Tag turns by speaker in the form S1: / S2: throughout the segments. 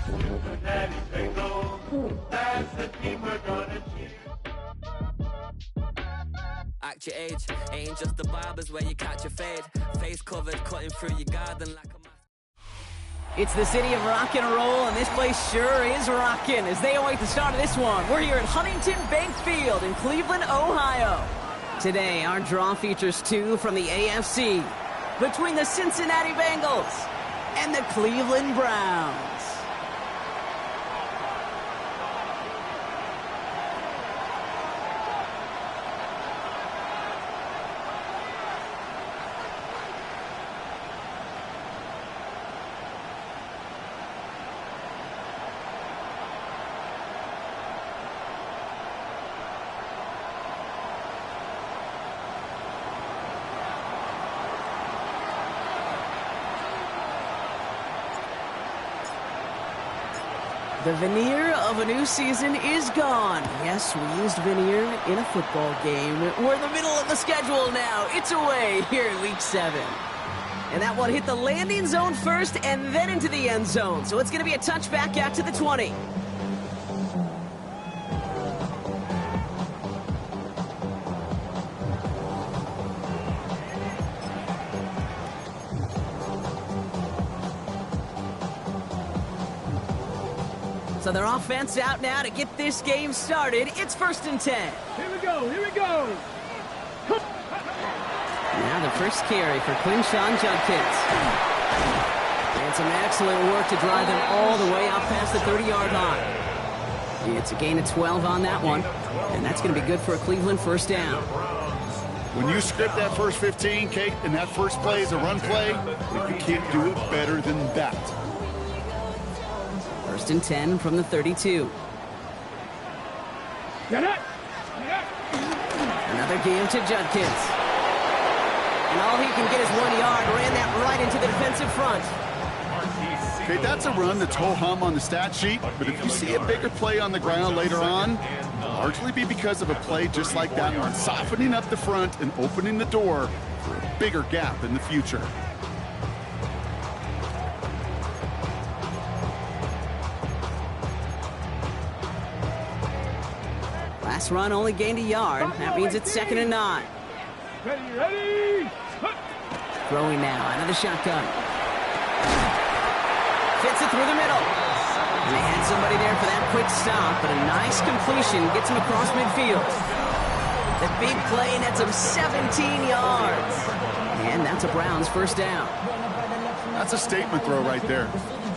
S1: Cincinnati Bengals, that's the team we're gonna cheer.
S2: Act your age, ain't just the barbers where you catch a fade. Face covered, cutting through your garden like a...
S3: It's the city of rock and roll, and this place sure is rocking as they await the start of this one. We're here at Huntington Bank Field in Cleveland, Ohio. Today, our draw features two from the AFC between the Cincinnati Bengals and the Cleveland Browns. The veneer of a new season is gone. Yes, we used veneer in a football game. We're in the middle of the schedule now. It's away here in Week 7. And that one hit the landing zone first and then into the end zone. So it's going to be a touchback out to the 20. So their offense out now to get this game started. It's 1st and 10.
S4: Here we go, here we go.
S3: Now the first carry for Quinshawn Judkins. And some excellent work to drive them all the way out past the 30-yard line. It's a gain of 12 on that one. And that's going to be good for a Cleveland first down.
S5: When you script that first 15, Kate, and that first play is a run play, you can't do it better than that.
S3: 1st and 10 from the 32.
S4: Get it!
S3: Another game to Judkins. And all he can get is 1 yard. Ran that right into the defensive front.
S5: Okay, that's a run that's ho-hum on the stat sheet, but if you see a bigger play on the ground later on, it'll largely be because of a play just like that one, softening up the front and opening the door for a bigger gap in the future.
S3: Last run only gained a yard. That means it's 2nd and 9.
S4: Ready!
S3: Throwing now, another shotgun. Fits it through the middle. And they had somebody there for that quick stop, but a nice completion gets him across midfield. The big play nets him 17 yards. And that's a Browns first down.
S5: That's a statement throw right there.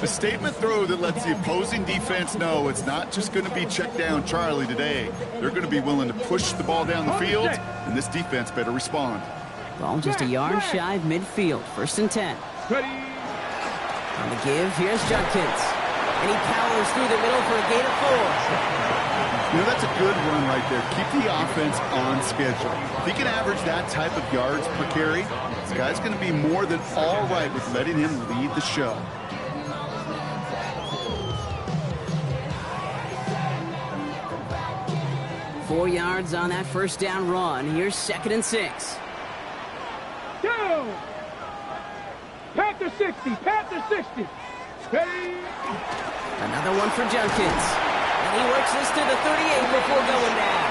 S5: A statement throw that lets the opposing defense know it's not just going to be check down Charlie today. They're going to be willing to push the ball down the field, and this defense better respond.
S3: Ball just a yard shy of midfield. 1st and 10.
S4: Ready!
S3: On the give, here's Judkins. And he powers through the middle for a gain of 4.
S5: You know, that's a good run right there. Keep the offense on schedule. If he can average that type of yards per carry, this guy's going to be more than all right with letting him lead the show.
S3: Four yards on that first down run. Here's 2nd and 6.
S4: Go! Panther 60, Panther 60. Ready!
S3: Another one for Judkins. And he works this to the 38 before going down.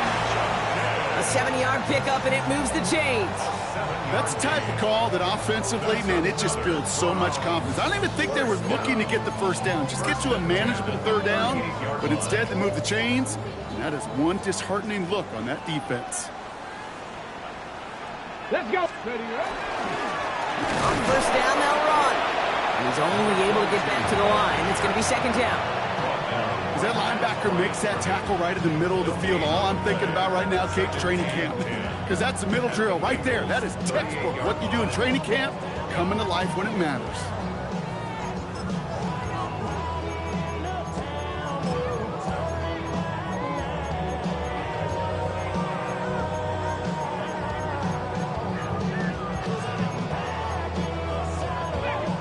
S3: A 7-yard pickup, and it moves the chains.
S5: That's the type of call that offensively, man, it just builds so much confidence. I don't even think they were looking to get the first down. Just get to a manageable 3rd down, but instead they move the chains, and that is one disheartening look on that defense.
S4: Let's go! Ready,
S3: On first down, they'll run. And he's only able to get back to the line. It's going to be 2nd down.
S5: As that linebacker makes that tackle right in the middle of the field, all I'm thinking about right now, Kate's training camp. Because that's the middle drill right there. That is textbook. What you do in training camp, coming to life when it matters.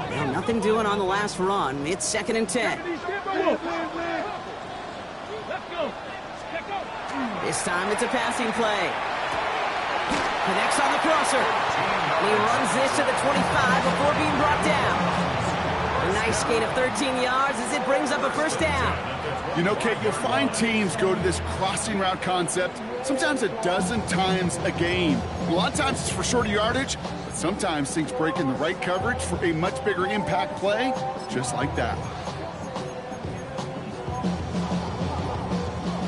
S3: Well, nothing doing on the last run. It's 2nd and 10. This time it's a passing play. Connects on the crosser. And he runs this to the 25 before being brought down. A nice gain of 13 yards as it brings up a first down.
S5: You know, Kate, you'll find teams go to this crossing route concept sometimes a dozen times a game. A lot of times it's for shorter yardage, but sometimes things break in the right coverage for a much bigger impact play, just like that.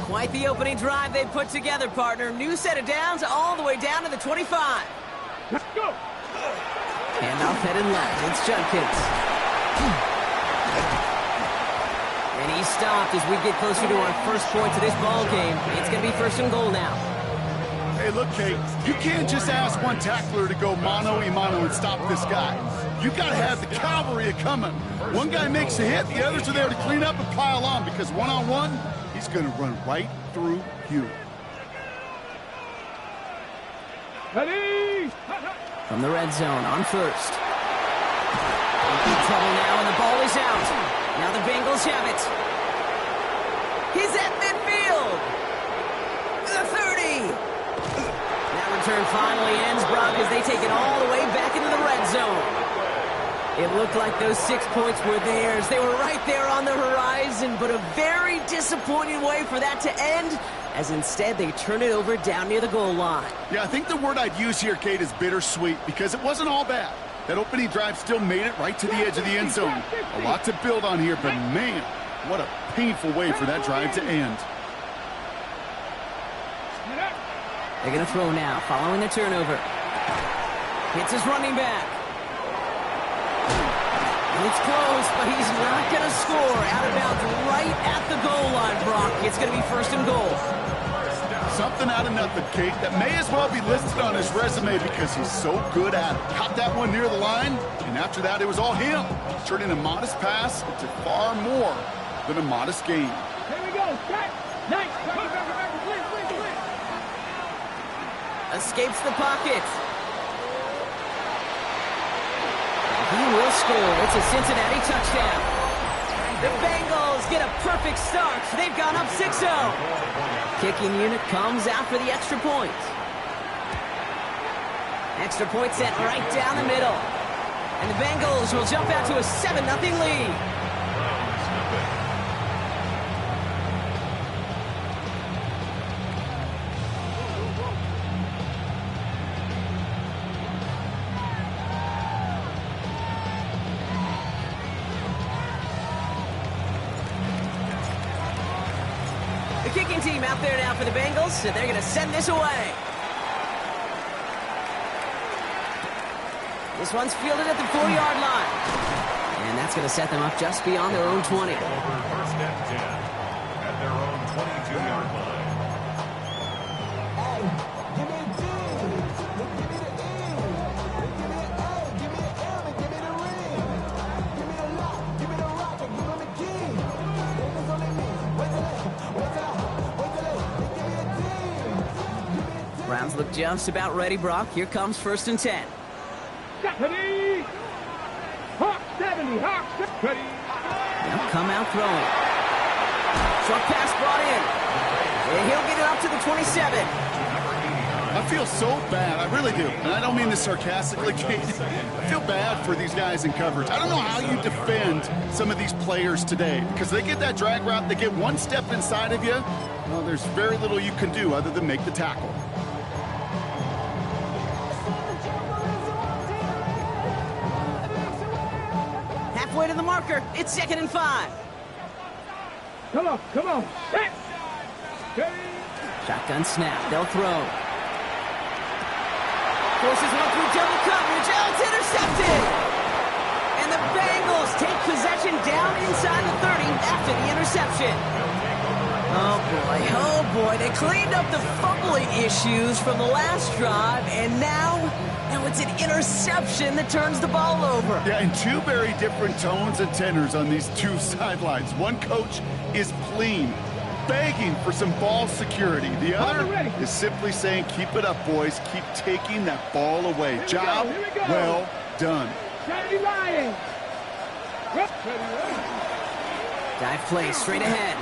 S3: Quite the opening drive they put together, partner. New set of downs all the way down to the 25.
S4: Let's go.
S3: Handoff headed left. It's Judkins. And he's stopped as we get closer to our first point to this ball game. It's going to be first and goal now.
S5: Hey, look, Kate, you can't just ask one tackler to go mano-a-mano and stop this guy. You got to have the cavalry coming. One guy makes a hit, the others are there to clean up and pile on, because one-on-one, he's going to run right through you.
S4: Ready.
S3: From the red zone on first. In trouble now, and the ball is out. Now the Bengals have it. He's at midfield. The 30. That return finally ends, Brock, as they take it all the way back into the red zone. It looked like those 6 points were theirs. They were right there on the horizon, but a very disappointing way for that to end, as instead they turn it over down near the goal line.
S5: Yeah, I think the word I'd use here, Kate, is bittersweet, because it wasn't all bad. That opening drive still made it right to the edge of the end zone. A lot to build on here, but man, what a painful way for that drive to end.
S3: They're going to throw now, following the turnover. Hits his running back. It's close, but he's not going to score. Out of bounds right at the goal line, Brock. It's going to be first and goal.
S5: Something out of nothing, Kate, that may as well be listed on his resume because he's so good at it. Caught that one near the line, and after that, it was all him. Turning a modest pass into far more than a modest game.
S4: Here we go. Set. Nice. Please.
S3: Escapes the pocket. He will score. It's a Cincinnati touchdown. The Bengals get a perfect start. They've gone up 6-0. Kicking unit comes out for the extra point. Extra point set right down the middle. And the Bengals will jump out to a 7-0 lead. The kicking team out there now for the Bengals, and they're going to send this away. This one's fielded at the 4-yard line. And that's going to set them up just beyond their own 20.
S1: First and 10 at their own 22-yard line.
S3: Browns look just about ready, Brock. Here comes first and 10.
S4: Ready. Hawk 70. Hawk 70. Ready.
S3: They'll come out throwing. Short pass brought in. And he'll get it up to the 27.
S5: I feel so bad. I really do. And I don't mean this sarcastically, Kate. I feel bad for these guys in coverage. I don't know how you defend some of these players today, because they get that drag route, they get one step inside of you. Well, there's very little you can do other than make the tackle.
S3: Halfway to the marker. It's 2nd and 5.
S4: Come on. Set. Ready.
S3: Shotgun snap. They'll throw. Forces one through double coverage. Oh, it's intercepted. And the Bengals take possession down inside the 30 after the interception. Oh boy. They cleaned up the fumbling issues from the last drive, and now it's an interception that turns the ball over.
S5: Yeah, and two very different tones and tenors on these two sidelines. One coach is pleading, begging for some ball security. The other is simply saying, keep it up, boys. Keep taking that ball away. Job well done.
S4: Saturday Lions.
S3: Dive play straight ahead.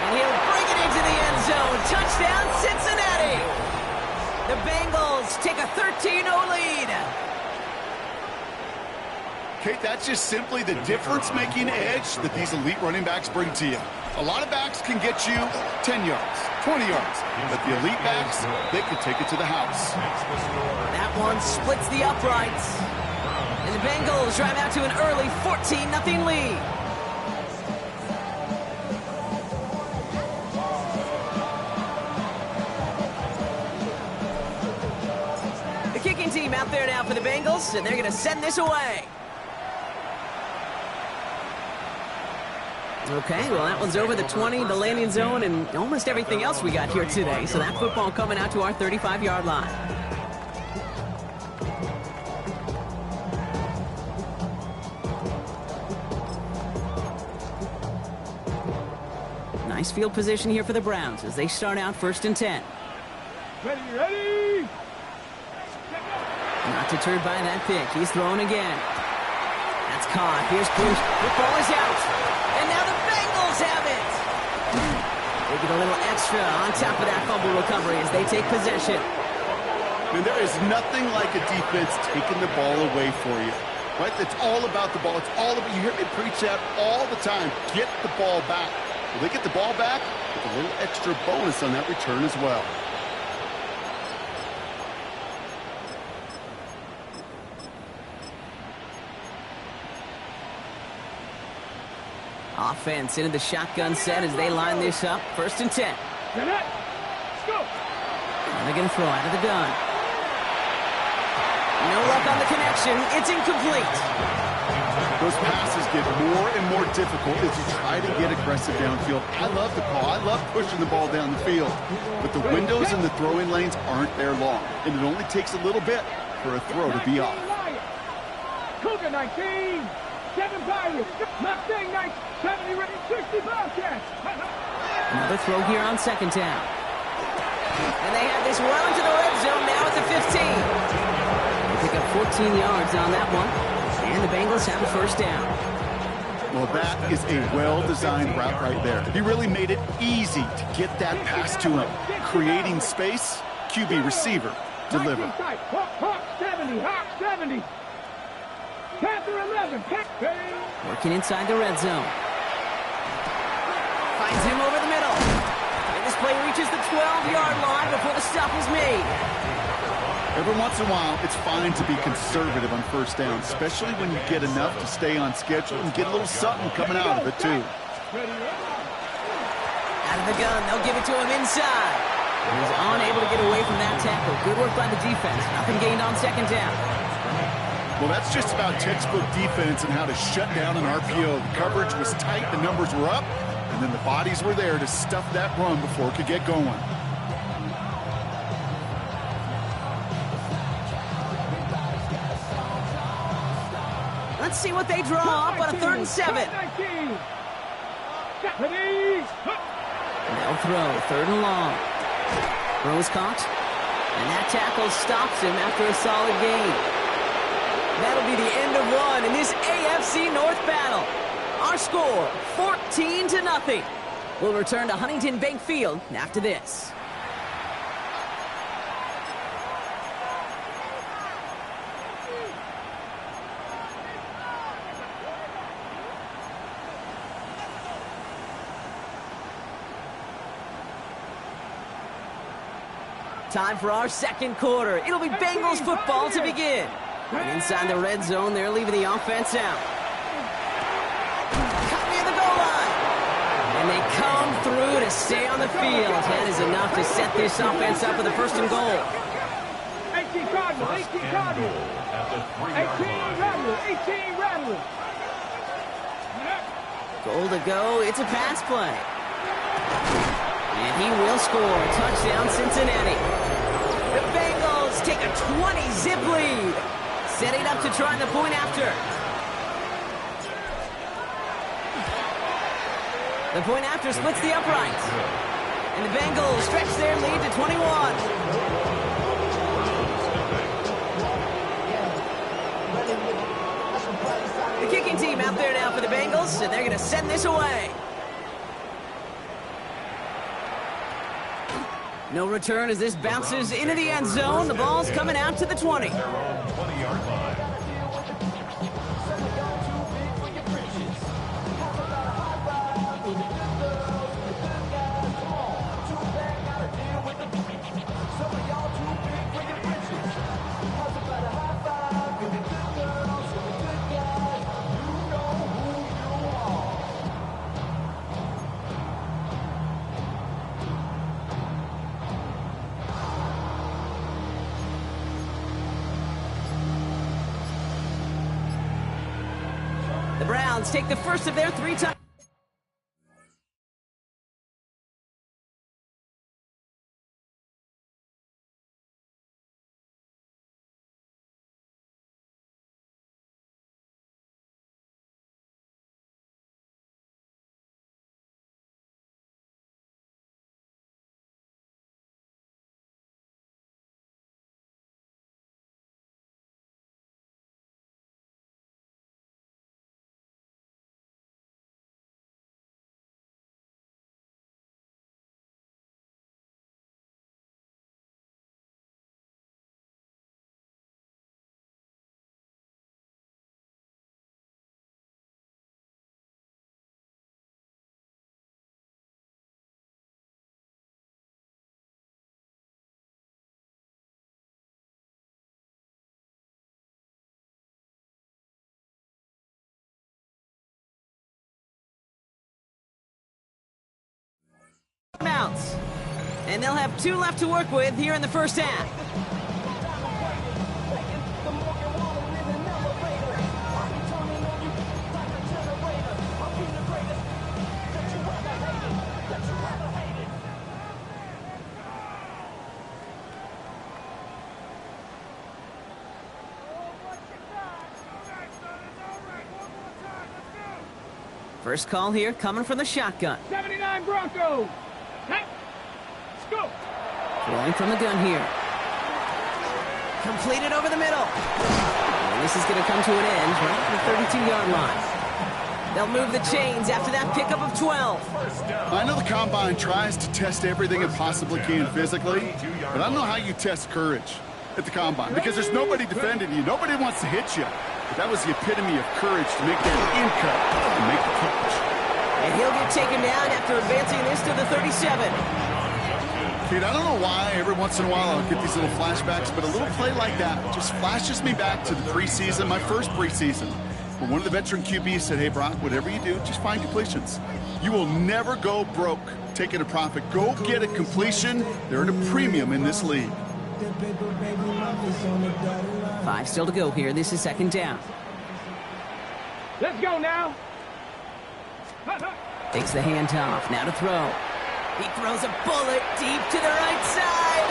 S3: And he'll bring it into the end zone. Touchdown, Cincinnati. The Bengals take a 13-0 lead.
S5: Kate, that's just simply the difference-making edge that these elite running backs bring to you. A lot of backs can get you 10 yards, 20 yards, but the elite backs, they can take it to the house.
S3: That one splits the uprights. And the Bengals drive out to an early 14-0 lead. The kicking team out there now for the Bengals, and they're going to send this away. Okay, well, that one's over the 20, the landing zone, and almost everything else we got here today. So that football coming out to our 35-yard line. Nice field position here for the Browns as they start out 1st and 10.
S4: Ready!
S3: Not deterred by that pick. He's throwing again. That's caught. Here's Cruz. Football is out. And now the Bengals have it. They get a little extra on top of that fumble recovery as they take possession.
S5: And there is nothing like a defense taking the ball away for you. Right? It's all about the ball. It's all about, you hear me preach that all the time. Get the ball back. Will they get the ball back? With a little extra bonus on that return as well.
S3: Offense into the shotgun set as they line this up. 1st and 10.
S4: Let's go!
S3: And they're going to throw out of the gun. No luck on the connection. It's incomplete.
S5: Those passes get more and more difficult as you try to get aggressive downfield. I love the call. I love pushing the ball down the field. But the windows in the throwing lanes aren't there long. And it only takes a little bit for a throw to be off.
S4: Cougar 19, 7 Pirates, Mustang 9, 70 ready, 60 Bobcats.
S3: Another throw here on 2nd down. And they have this well into the red zone now at the 15. They pick up 14 yards on that one. And the Bengals have a 1st down.
S5: Well, that is a well-designed route right there. He really made it easy to get that pass to him. Creating space, QB receiver, deliver.
S4: Hawk 70, Hawk 70. Panther 11,
S3: Working inside the red zone. Finds him over the middle. And this play reaches the 12-yard line before the stop is made.
S5: Every once in a while, it's fine to be conservative on 1st down, especially when you get enough to stay on schedule and get a little something coming out of it, too.
S3: Out of the gun, they'll give it to him inside. He was unable to get away from that tackle. Good work by the defense. Nothing gained on 2nd down.
S5: Well, that's just about textbook defense and how to shut down an RPO. The coverage was tight, the numbers were up, and then the bodies were there to stuff that run before it could get going.
S3: Let's see what they draw up on a 3rd and 7. And they'll throw 3rd and long. Throws caught. And that tackle stops him after a solid gain. That'll be the end of one in this AFC North battle. Our score, 14-0. We'll return to Huntington Bank Field after this. Time for our 2nd quarter. It'll be Bengals football to begin. And inside the red zone, they're leaving the offense out. Cut near the goal line. And they come through to stay on the field. That is enough to set this offense up with a 1st and goal.
S4: 18 Cardinals, 18 Cardinals. 18 Rattlers.
S3: Goal to go. It's a pass play. And he will score. Touchdown, Cincinnati. The Bengals take a 20-zip lead. Setting up to try the point after. The point after splits the uprights. And the Bengals stretch their lead to 21. The kicking team out there now for the Bengals, and they're going to send this away. No return as this bounces into the end zone. The ball's coming out to the 20. Browns take the first of their 3 times. Mounts. And they'll have 2 left to work with here in the first half. First call here coming from the shotgun.
S4: 79 Broncos. Hey, let's go.
S3: Throwing from the gun here. Completed over the middle. And this is going to come to an end right at the 32-yard line. They'll move the chains after that pickup of 12.
S5: I know the Combine tries to test everything it possibly can physically, but I don't know how you test courage at the Combine because there's nobody defending you. Nobody wants to hit you. But that was the epitome of courage to make that in cut and make the catch.
S3: And he'll get taken down after advancing this to the 37.
S5: Dude, I don't know why every once in a while I'll get these little flashbacks, but a little play like that just flashes me back to the preseason, my first preseason. When one of the veteran QBs said, hey, Brock, whatever you do, just find completions. You will never go broke taking a profit. Go get a completion. They're at a premium in this league.
S3: 5 still to go here. This is second down.
S4: Let's go now.
S3: Takes the handoff. Now to throw. He throws a bullet deep to the right side.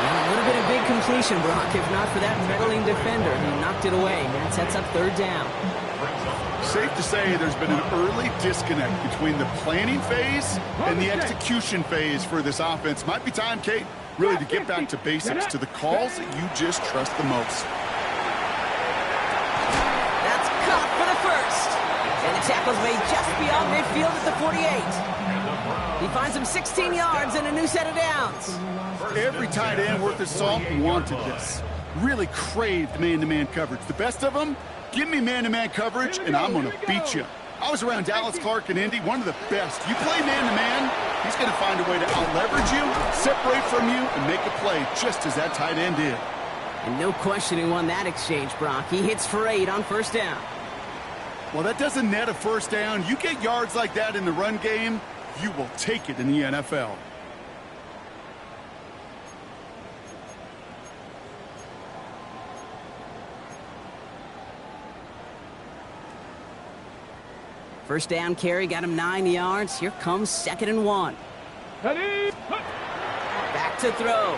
S3: And a little bit of big completion, Brock, if not for that meddling defender who knocked it away. That sets up third down.
S5: Safe to say there's been an early disconnect between the planning phase and the execution phase for this offense. Might be time, Kate, really to get back to basics, to the calls that you just trust the most.
S3: That's caught for the first. And the tackle's made just beyond midfield at the 48. He finds him 16 yards and a new set of downs.
S5: Every tight end worth his salt wanted this. Really craved man-to-man coverage. The best of them, give me man-to-man coverage, and I'm going to beat you. I was around Dallas Clark and Indy, one of the best. You play man-to-man, he's going to find a way to out-leverage you, separate from you, and make a play just as that tight end did.
S3: And no question he won that exchange, Brock. He hits for 8 on first down.
S5: Well, that doesn't net a first down. You get yards like that in the run game, you will take it in the NFL.
S3: First down carry got him 9 yards. Here comes 2nd and 1. Back to throw.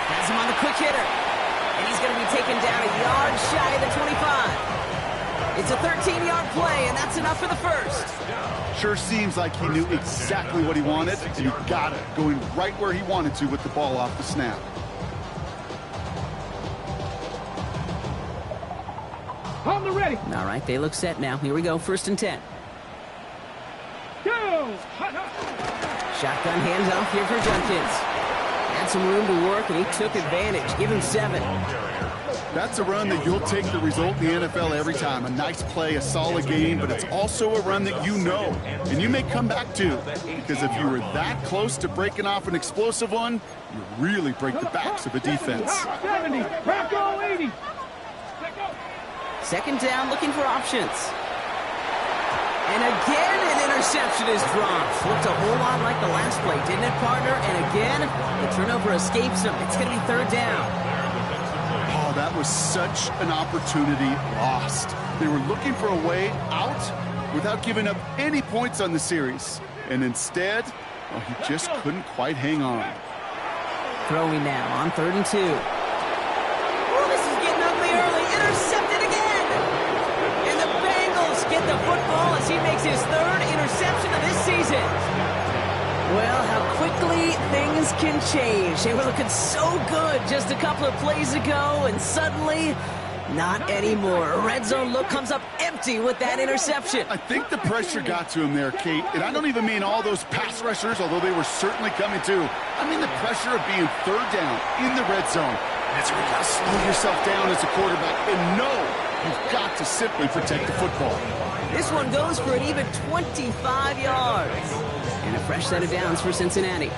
S3: Has him on the quick hitter. And he's going to be taken down a yard shy of the 25. It's a 13-yard play, and that's enough for the first.
S5: Sure seems like he knew exactly what he wanted, and he got it, going right where he wanted to with the ball off the snap.
S4: On the ready.
S3: All right, they look set now. Here we go, 1st and 10.
S4: Go.
S3: Shotgun handoff here for Jenkins. Had some room to work, and he took advantage. Give him 7.
S5: That's a run that you'll take the result in the NFL every time. A nice play, a solid game, but it's also a run that you know, and you may come back to. Because if you were that close to breaking off an explosive one, you really break the backs of a defense.
S4: 70. Bronco 80.
S3: 2nd down, looking for options. And again, an interception is dropped. Looked a whole lot like the last play, didn't it, partner? And again, the turnover escapes him. It's going to be 3rd down.
S5: Oh, that was such an opportunity lost. They were looking for a way out without giving up any points on the series. And instead, well, he just couldn't quite hang on.
S3: Throwing now on 3rd and 2. Oh, this is getting ugly early. Intercepted again. And the Bengals get the football as he makes his 3rd interception of this season. Well, how quickly things can change. They were looking so good just a couple of plays ago, and suddenly, not anymore. A red zone look comes up empty with that interception.
S5: I think the pressure got to him there, Kate. And I don't even mean all those pass rushers, although they were certainly coming too. I mean the pressure of being 3rd down in the red zone. That's where you got to slow yourself down as a quarterback and know you've got to simply protect the football.
S3: This one goes for an even 25 yards. And a fresh set of downs for Cincinnati.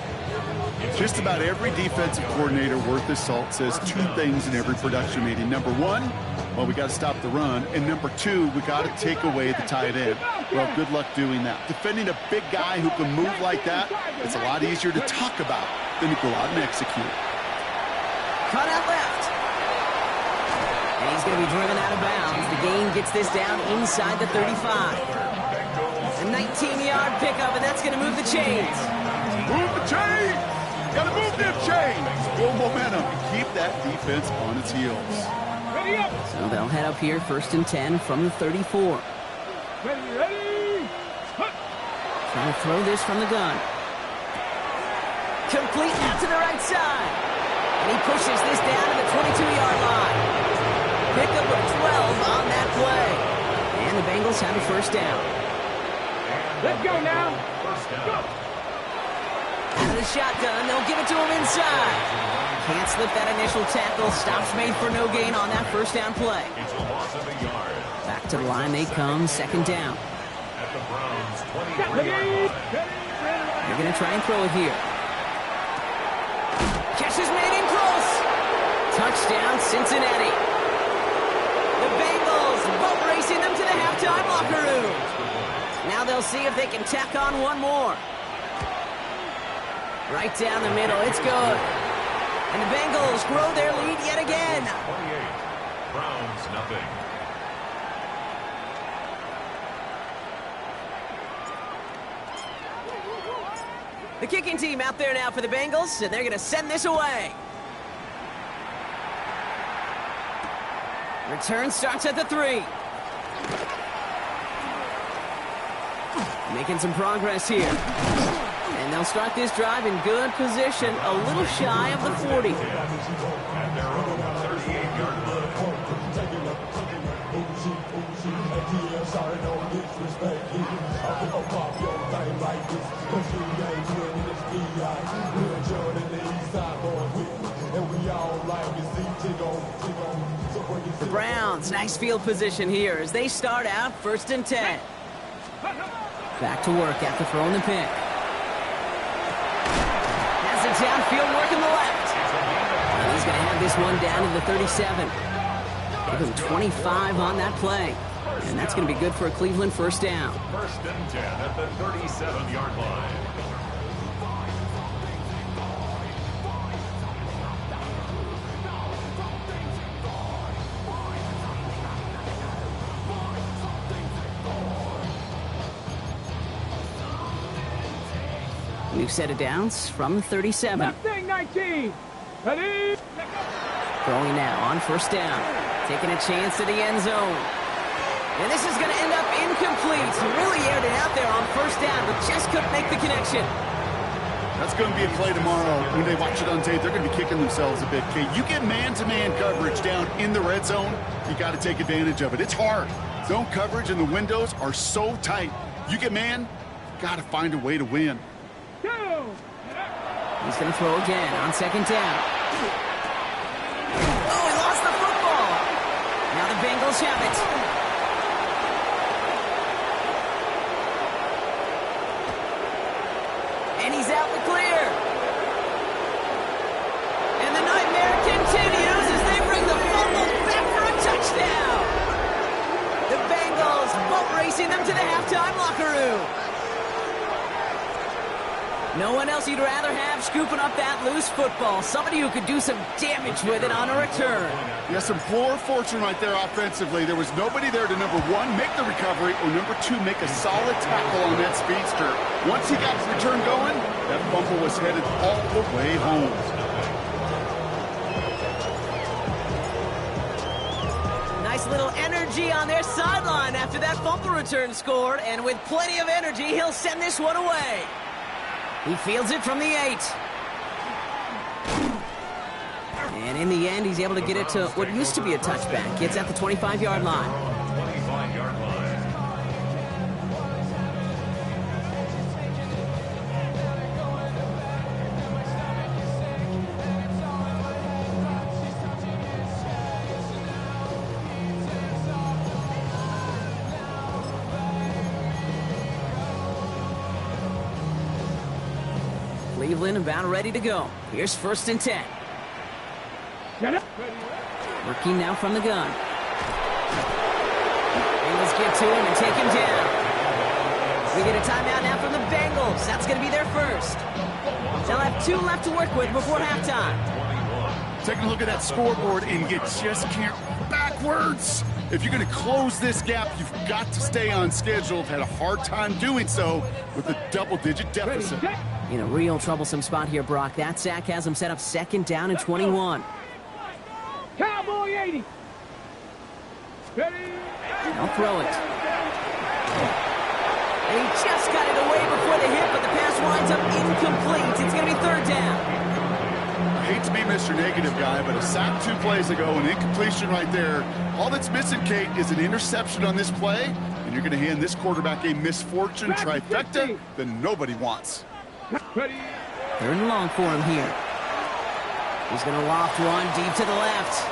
S5: Just about every defensive coordinator worth his salt says 2 things in every production meeting. Number 1, well, we got to stop the run. And number 2, we got to take away the tight end. Well, good luck doing that. Defending a big guy who can move like that, it's a lot easier to talk about than to go out and execute.
S3: Cut out left. And he's going to be driven out of bounds. The gain gets this down inside the 35. A 19-yard pickup, and that's going to move the chains.
S5: Move the chains! Got to move them chains! Full momentum. Keep that defense on its heels.
S4: Ready up.
S3: So they'll head up here 1st and 10 from the 34.
S4: Ready.
S3: Trying to throw this from the gun. Complete out to the right side. And he pushes this down to the 22-yard line. Pickup of 12 on that play. And the Bengals have a 1st down.
S4: Let's go now. Go.
S3: Out of the shotgun, they'll give it to him inside. Can't slip that initial tackle. Stops made for no gain on that 1st down play.
S1: It's a loss of a yard.
S3: Back to the line they come, 2nd down.
S1: At the Browns' 23-yard line.
S3: They're going to try and throw it here. Catch is made in close. Touchdown, Cincinnati. The Bengals boat racing them to the halftime locker room. Now they'll see if they can tack on one more. Right down the middle, it's good. And the Bengals grow their lead yet again.
S1: 28, Browns nothing.
S3: The kicking team out there now for the Bengals, and they're going to send this away. Return starts at the 3. Making some progress here. And they'll start this drive in good position, a little shy of the 40.
S1: At their own 38-yard line.
S3: The Browns, nice field position here as they start out 1st and 10. Back to work after throwing the pick. Has the downfield work in the left. And he's going to have this one down to the 37. Give him 25 on that play. And that's going to be good for a Cleveland 1st down.
S1: 1st and 10 at the 37-yard line.
S3: New set of downs from the 37.
S4: Left thing 19. Ready.
S3: Throwing now on 1st down. Taking a chance at the end zone. And this is going to end up incomplete. He really aired it out there on 1st down, but just couldn't make the connection.
S5: That's going to be a play tomorrow. When they watch it on tape, they're going to be kicking themselves a bit. Kate, you get man-to-man coverage down in the red zone, you got to take advantage of it. It's hard. Zone coverage and the windows are so tight. You get man, you got to find a way to win.
S3: He's going to throw again on 2nd down. Oh, he lost the football. Now the Bengals have it. And he's out the clear. And the nightmare continues as they bring the fumble back for a touchdown. The Bengals boat racing them to the halftime locker room. No one else you'd rather have scooping up that loose football. Somebody who could do some damage with it on a return.
S5: Yeah, some poor fortune right there offensively. There was nobody there to, number one, make the recovery, or number two, make a solid tackle on that speedster. Once he got his return going, that fumble was headed all the way home.
S3: Nice little energy on their sideline after that fumble return scored, and with plenty of energy, he'll send this one away. He fields it from the 8. And in the end, he's able to get it to what used to be a touchback. It's at the 25-yard line.
S1: 25-yard line.
S3: Cleveland about ready to go. Here's 1st and 10. Working now from the gun. Bengals get to him and take him down. We get a timeout now from the Bengals. That's going to be their first. They'll have 2 left to work with before halftime.
S5: Taking a look at that scoreboard, and you just can't backwards. If you're going to close this gap, you've got to stay on schedule. Had a hard time doing so with a double-digit deficit.
S3: In a real troublesome spot here, Brock. That sack has him set up 2nd down and 21.
S4: Cowboy 80. Ready?
S3: They'll throw it. And he just got it away before the hit, but the pass winds up incomplete. It's going to be 3rd down.
S5: I hate to be Mr. Negative guy, but a sack 2 plays ago, an incompletion right there. All that's missing, Kate, is an interception on this play, and you're going to hand this quarterback a misfortune trifecta that nobody wants.
S3: 3rd and long for him here. He's going to loft one deep to the left.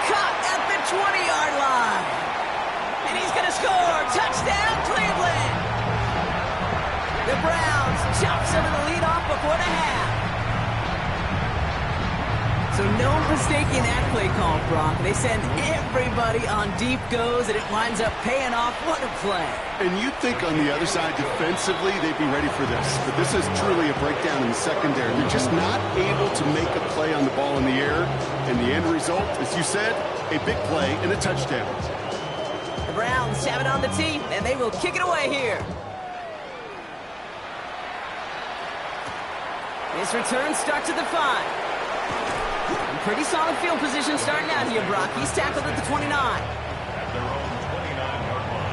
S3: Caught at the 20-yard line. And he's going to score. Touchdown, Cleveland. The Browns chop some of the lead off before the half. So no mistaking that play call, Brock. They send everybody on deep goes, and it winds up paying off. What a play.
S5: And you'd think on the other side, defensively, they'd be ready for this. But this is truly a breakdown in the secondary. They're just not able to make a play on the ball in the air. And the end result, as you said, a big play and a touchdown.
S3: The Browns have it on the tee, and they will kick it away here. This return starts at the 5. Pretty solid field position starting out here, Brock. He's tackled at the 29.
S1: At their own 29-yard line.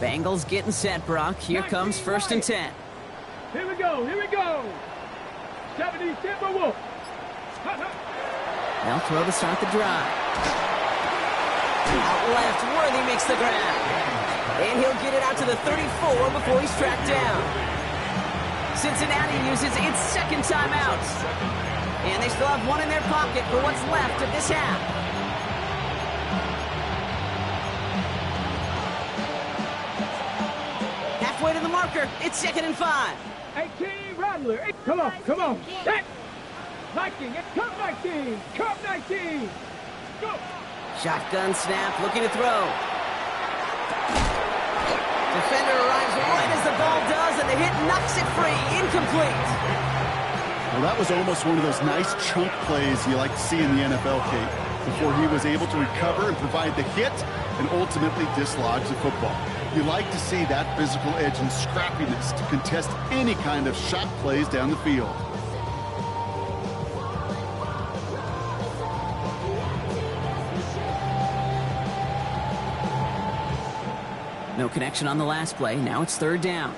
S3: Bengals getting set, Brock. Here comes 1st and 10.
S4: Here we go. Here we go. 70 Timberwolves.
S3: They'll throw to start the drive. Out left, Worthy makes the grab. And he'll get it out to the 34 before he's tracked down. Cincinnati uses its 2nd timeout. And they still have 1 in their pocket for what's left of this half. Halfway to the marker. It's 2nd and 5.
S4: 18 Rattler. Come on, come on. Set. 19. Come 19. Come 19. Go.
S3: Shotgun snap, looking to throw. Defender arrives right as the ball does, and the hit knocks it free. Incomplete.
S5: Well, that was almost one of those nice chunk plays you like to see in the NFL, Kate, before he was able to recover and provide the hit and ultimately dislodge the football. You like to see that physical edge and scrappiness to contest any kind of shot plays down the field.
S3: No connection on the last play. Now it's 3rd down.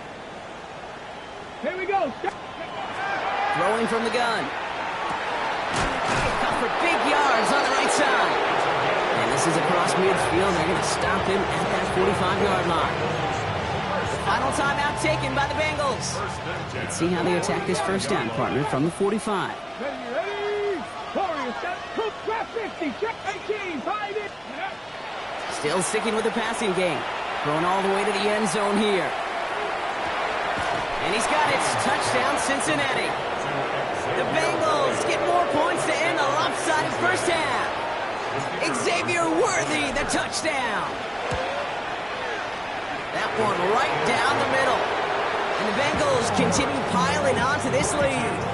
S4: Here we go.
S3: Throwing from the gun. Cut for big yards on the right side. And this is across midfield. They're going to stop him at that 45-yard line. Final timeout taken by the Bengals. Let's see how they attack this 1st down, partner, from the 45.
S4: Ready, ready. Warriors, coach, 50. Check 18.
S3: Still sticking with the passing game. Throwing all the way to the end zone here. And he's got it. Touchdown, Cincinnati. The Bengals get more points to end the lopsided first half. Xavier Worthy, the touchdown. That one right down the middle. And the Bengals continue piling onto this lead.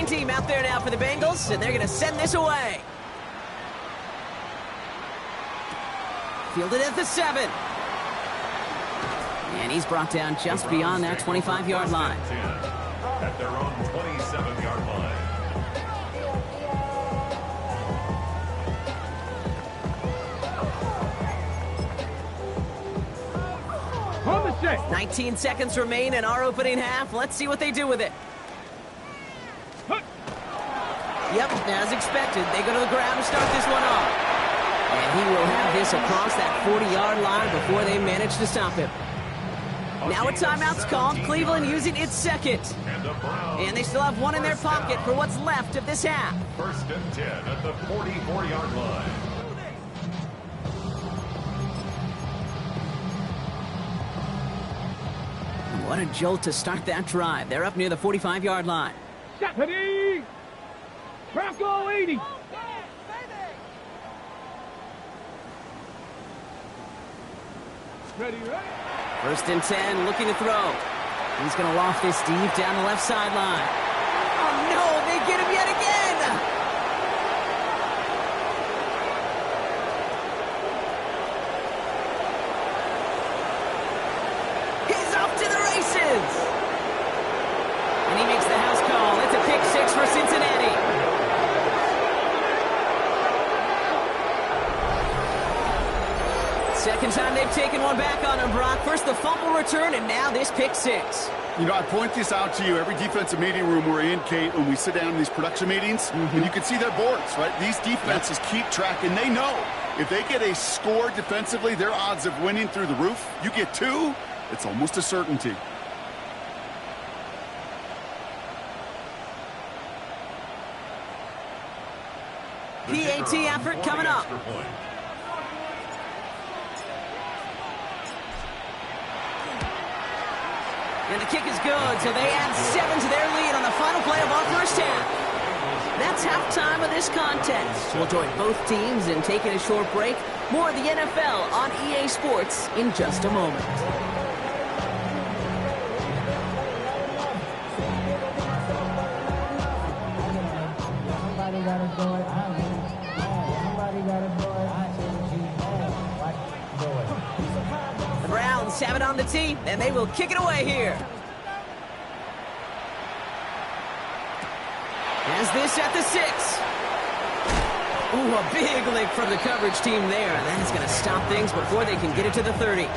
S3: Team out there now for the Bengals, and they're going to send this away. Fielded at the 7. And he's brought down just beyond that 25-yard line.
S1: At their own 27-yard line.
S4: On the set.
S3: 19 seconds remain in our opening half. Let's see what they do with it. Yep, as expected, they go to the ground to start this one off. And he will have this across that 40-yard line before they manage to stop him. Now a timeout's called, Cleveland using its second. And they still have one in their pocket for what's left of this half.
S1: 1st and 10 at the 44-yard line.
S3: What a jolt to start that drive. They're up near the 45-yard line.
S4: Ready. Bronco 80. Ready.
S3: 1st and 10, looking to throw. He's going to loft this deep down the left sideline. Oh, no, they get him yet again. He's off to the races. And he makes the house call. It's a pick 6 for Cincinnati. Second time they've taken one back on him, Brock. First the fumble return, and now this pick 6.
S5: You know, I point this out to you every defensive meeting room we're in, Kate, when we sit down in these production meetings, and you can see their boards, right? These defenses keep track, and they know if they get a score defensively, their odds of winning through the roof. You get 2, it's almost a certainty.
S3: PAT effort coming up. And the kick is good, so they add 7 to their lead on the final play of our first half. That's halftime of this contest. We'll join both teams in taking a short break. More of the NFL on EA Sports in just a moment. The Browns have it on the tee, and they will kick it away here. As this at the 6. Ooh, a big lick from the coverage team there. And that is going to stop things before they can get it to the 30.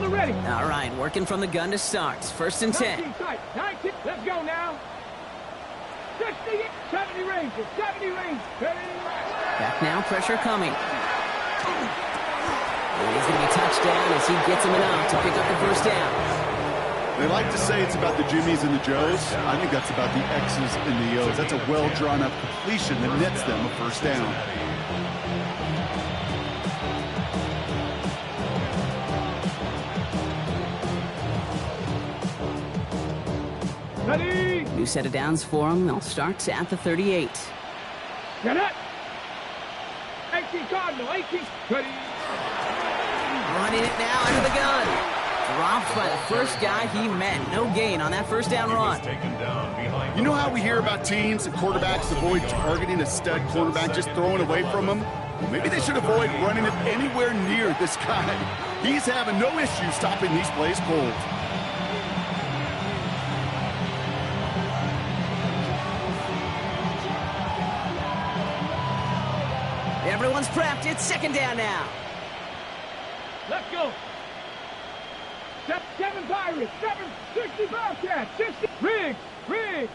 S4: Ready.
S3: All right, working from the gun to start. 1st and 10.
S4: 19, let's go now. 60, 70 range, 70 range.
S3: Back now, pressure coming. And he's going to be touched down as he gets him enough to pick up the first down.
S5: They like to say it's about the Jimmies and the Joes. I think that's about the X's and the O's. That's a well-drawn-up completion that nets them a first down.
S4: Ready.
S3: New set of downs for them. They'll start at the 38.
S4: Get it. 18 Cardinal, 18. Ready.
S3: Running it now under the gun. Dropped by the first guy he met. No gain on that first down run.
S5: You know how we hear about teams and quarterbacks avoid targeting a stud quarterback, just throwing away from him? Well, maybe they should avoid running it anywhere near this guy. He's having no issue stopping these plays cold.
S3: Everyone's prepped. It's second down now.
S4: Let's go. 7 Pirates, 60 Bobcats, 60. Riggs.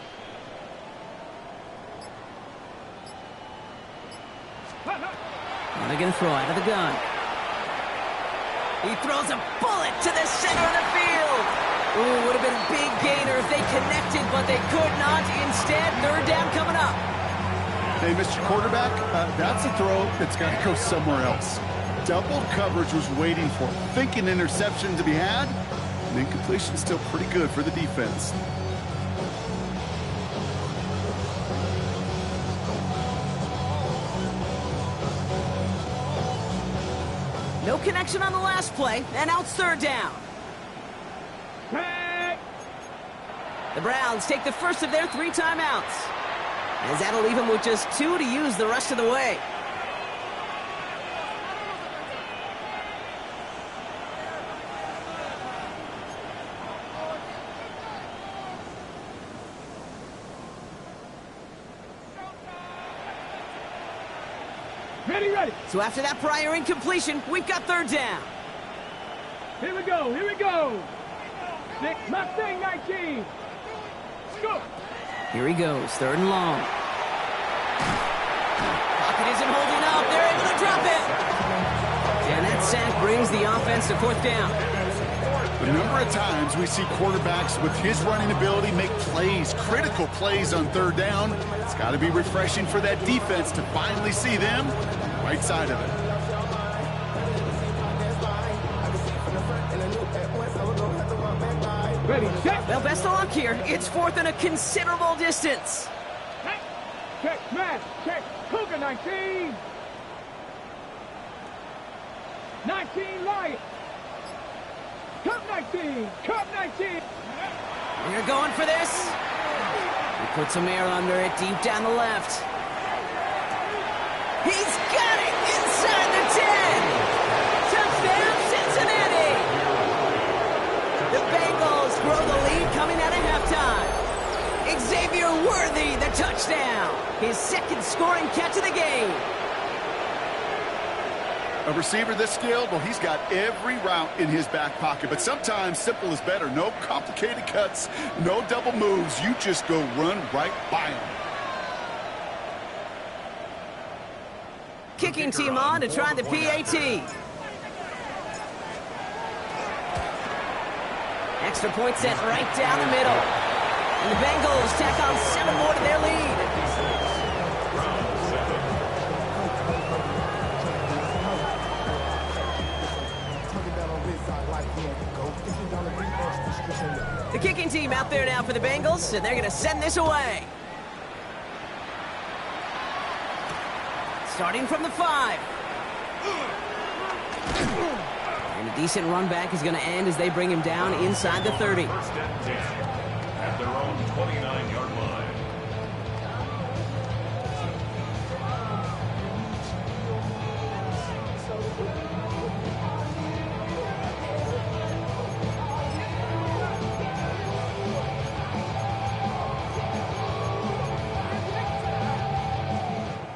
S3: And they're going to throw out of the gun. He throws a bullet to the center of the field. Ooh, would have been a big gainer if they connected, but they could not. Instead, third down coming up.
S5: Hey, Mr. Quarterback, that's a throw that's got to go somewhere else. Double coverage was waiting for it. Thinking interception to be had, and incompletion still pretty good for the defense.
S3: No connection on the last play, and now it's third down. The Browns take the first of their 3 timeouts, as that'll leave them with just 2 to use the rest of the way.
S4: Ready.
S3: So after that prior incompletion, we've got third down.
S4: Here we go. 6, Mustang 19. Go.
S3: Here he goes, third and long. Pocket isn't holding up. They're able to drop it. And that sack brings the offense to fourth down.
S5: A number of times we see quarterbacks with his running ability make plays, critical plays on third down. It's got to be refreshing for that defense to finally see them on the right side of it.
S4: Ready, set.
S3: Well, best of luck here. It's fourth and a considerable distance.
S4: Check, smash, check. Cougar 19. 19 Lions. Cup 19.
S3: We're going for this. He puts some air under it, deep down the left. He's got it inside the 10. Touchdown, Cincinnati. The Bengals grow the lead coming out of halftime. Xavier Worthy, the touchdown. His second scoring catch of the game.
S5: A receiver this skilled, well, he's got every route in his back pocket. But sometimes simple is better. No complicated cuts, no double moves. You just go run right by him.
S3: Kicking team on to try the PAT. Extra point set right down the middle. And the Bengals tack on 7 more to their lead. The kicking team out there now for the Bengals, and they're going to send this away. Starting from the 5. And a decent run back is going to end as they bring him down inside the 30.
S1: First and 10 at their own 29-yard line.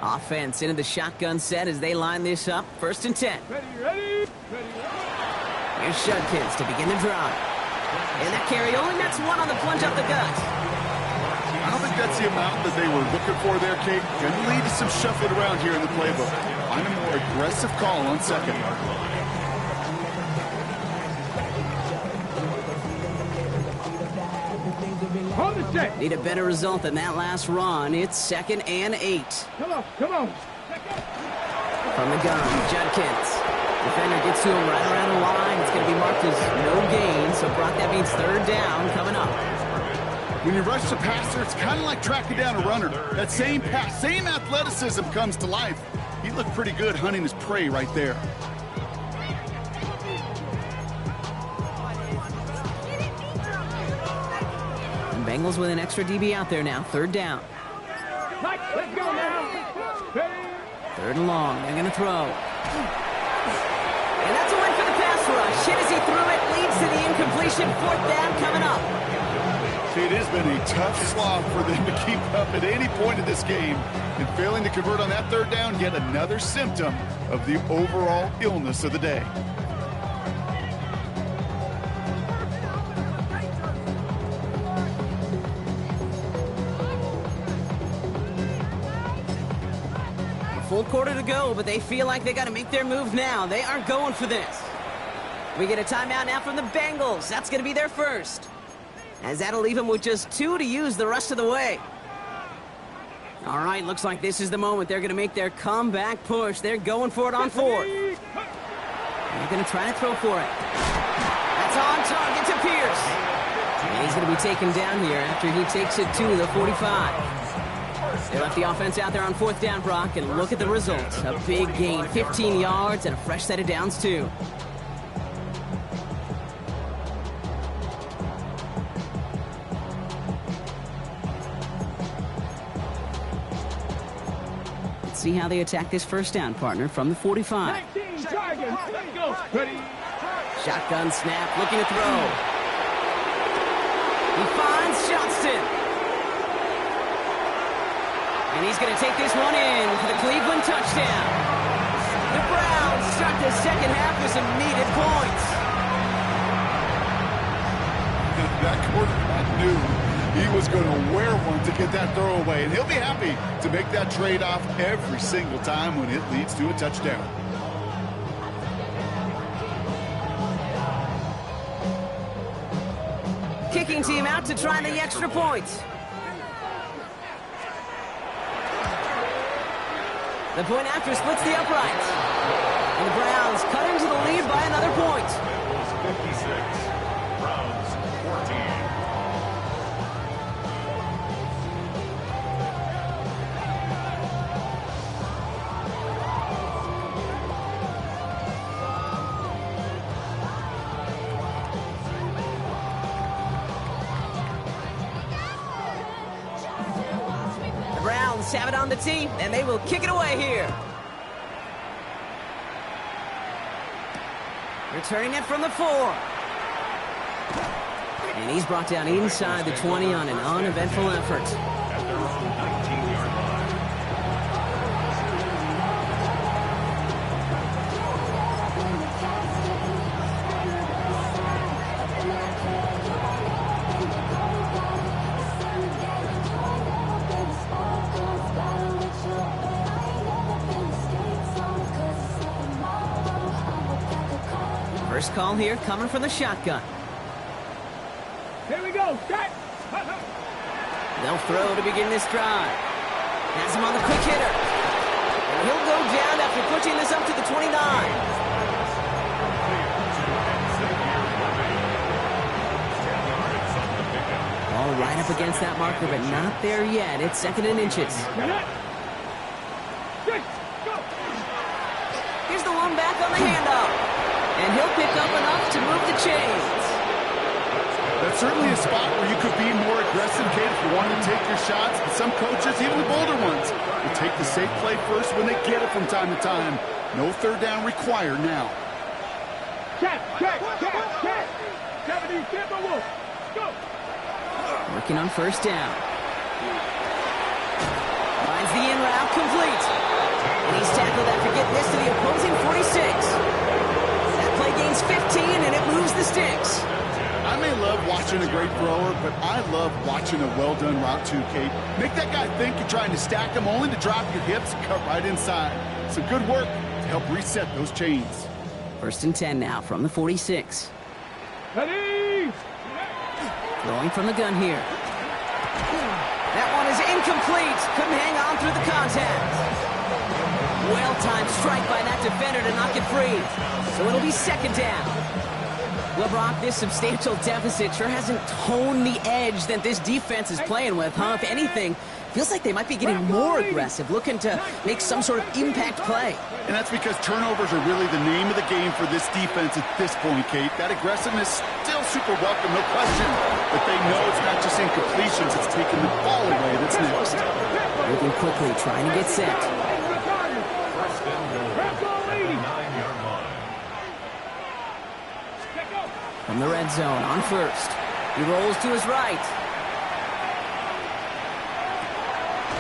S3: Offense into the shotgun set as they line this up. First and 10.
S4: Ready.
S3: Here's Judkins to begin the drive. And that carry only nets 1 on the plunge up the gut.
S5: I don't think that's the amount that they were looking for there, Kate. Gonna lead to some shuffling around here in the playbook. Find a more aggressive call on second.
S4: Hold the set.
S3: Need a better result than that last run. It's 2nd and 8.
S4: Come on.
S3: From the gun, Judkins. Defender gets to him right around the line. It's going to be marked as no gain. So, Brock, that means third down coming up.
S5: When you rush the passer, it's kind of like tracking down a runner. That same pass, same athleticism comes to life. He looked pretty good hunting his prey right there.
S3: And Bengals with an extra DB out there now. Third down.
S4: Let's go now. Ready.
S3: Third and long. They're going to throw. And that's a win for the pass rush. Hit as he threw it. Leads to the incompletion. Fourth down coming up.
S5: It has been a tough slog for them to keep up at any point of this game. And failing to convert on that third down, yet another symptom of the overall illness of the day.
S3: Full quarter to go, but they feel like they got to make their move now. They are going for this. We get a timeout now from the Bengals. That's going to be their first, as that'll leave them with just 2 to use the rest of the way. All right, looks like this is the moment. They're going to make their comeback push. They're going for it on fourth. They're going to try to throw for it. That's on target to Pierce. And he's going to be taken down here after he takes it to the 45. They left the offense out there on fourth down, Brock, and look at the results. A big gain, 15 yards, and a fresh set of downs, too. Let's see how they attack this first down, partner, from the 45. Shotgun snap, looking to throw. He finds Johnston. And he's going to take this one in for the Cleveland touchdown. The Browns start the second half with some needed points.
S5: That quarterback knew he was going to wear one to get that throw away. And he'll be happy to make that trade-off every single time when it leads to a touchdown.
S3: Kicking team out to try the extra points. The point after splits the uprights. And the Browns cut into the lead by another point.
S1: 56, Browns 14.
S3: Browns have it on the tee, and they will kick it away here. Returning it from the 4. And he's brought down inside the 20 on an uneventful effort.
S1: At their own 19-yard line.
S3: First call here coming from the shotgun.
S4: Here we go. Set.
S3: They'll throw to begin this drive. Has him on the quick hitter. And he'll go down after pushing this up to the 29. All right up against that marker, but not there yet. It's 2nd and inches. Here's the one back on the handoff. And he'll pick up enough to move the chains.
S5: That's certainly a spot where you could be more aggressive, Kate, if you want to take your shots. But some coaches, even the bolder ones, will take the safe play first when they get it from time to time. No third down required now.
S4: Check. 70, Tampa Wolf. Go.
S3: Working on first down. Finds the in route complete. And he's tackled after getting this to the opposing 46. Play gains 15, and it moves the sticks.
S5: I may love watching a great thrower, but I love watching a well-done route too, Kate. Make that guy think you're trying to stack him, only to drop your hips and cut right inside. Some good work to help reset those chains.
S3: 1st and 10 now from the 46.
S4: Ready.
S3: Throwing from the gun here. That one is incomplete. Couldn't hang on through the contact. Well-timed strike by that defender to knock it free. So it'll be 2nd down. Well, Brock, this substantial deficit sure hasn't toned the edge that this defense is playing with, huh? If anything, feels like they might be getting more aggressive, looking to make some sort of impact play.
S5: And that's because turnovers are really the name of the game for this defense at this point, Kate. That aggressiveness still super welcome, no question. But they know it's not just incompletions, it's taking the ball away that's next.
S3: Moving quickly, trying to get set. From the red zone on first. He rolls to his right.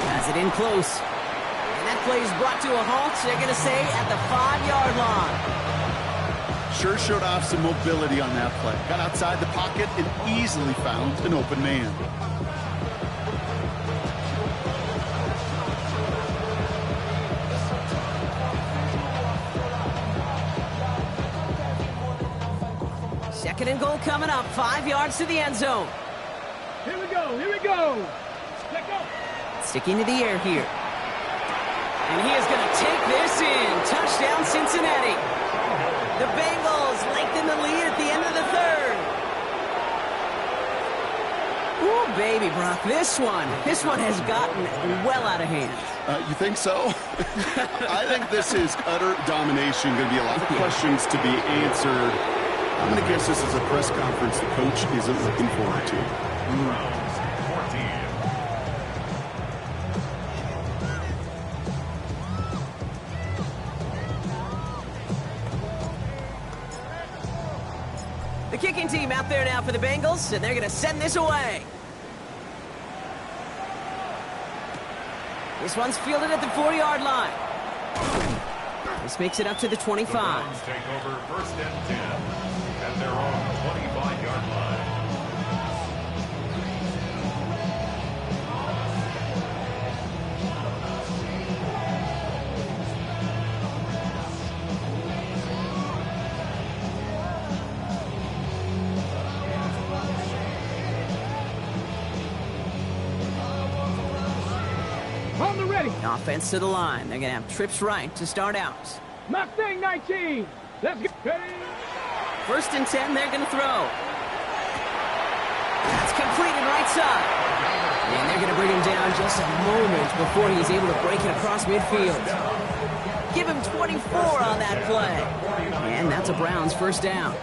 S3: Has it in close. And that play is brought to a halt, they're going to say, at the 5-yard line.
S5: Sure showed off some mobility on that play. Got outside the pocket and easily found an open man.
S3: Second and goal coming up, 5 yards to the end zone.
S4: Here we go, here we go. Let go.
S3: Sticking to the air here. And he is going to take this in. Touchdown, Cincinnati. The Bengals lengthen the lead at the end of the third. Ooh, baby, Brock, this one has gotten well out of hand.
S5: You think so? I think this is utter domination. Going to be a lot of questions to be answered. I'm going to guess this is a press conference the coach isn't looking forward to.
S3: The kicking team out there now for the Bengals, and they're going to send this away. This one's fielded at the 4-yard line. This makes it up to the 25.
S1: Browns take over first and 10 at their own 25-yard line.
S4: On the ready.
S3: Offense to the line. They're going to have trips right to start out.
S4: Mustang 19. Let's get ready.
S3: First and 10, they're going to throw. That's completed right side. And they're going to bring him down just a moment before he's able to break it across midfield. Give him 24 on that play. And that's a Browns first down.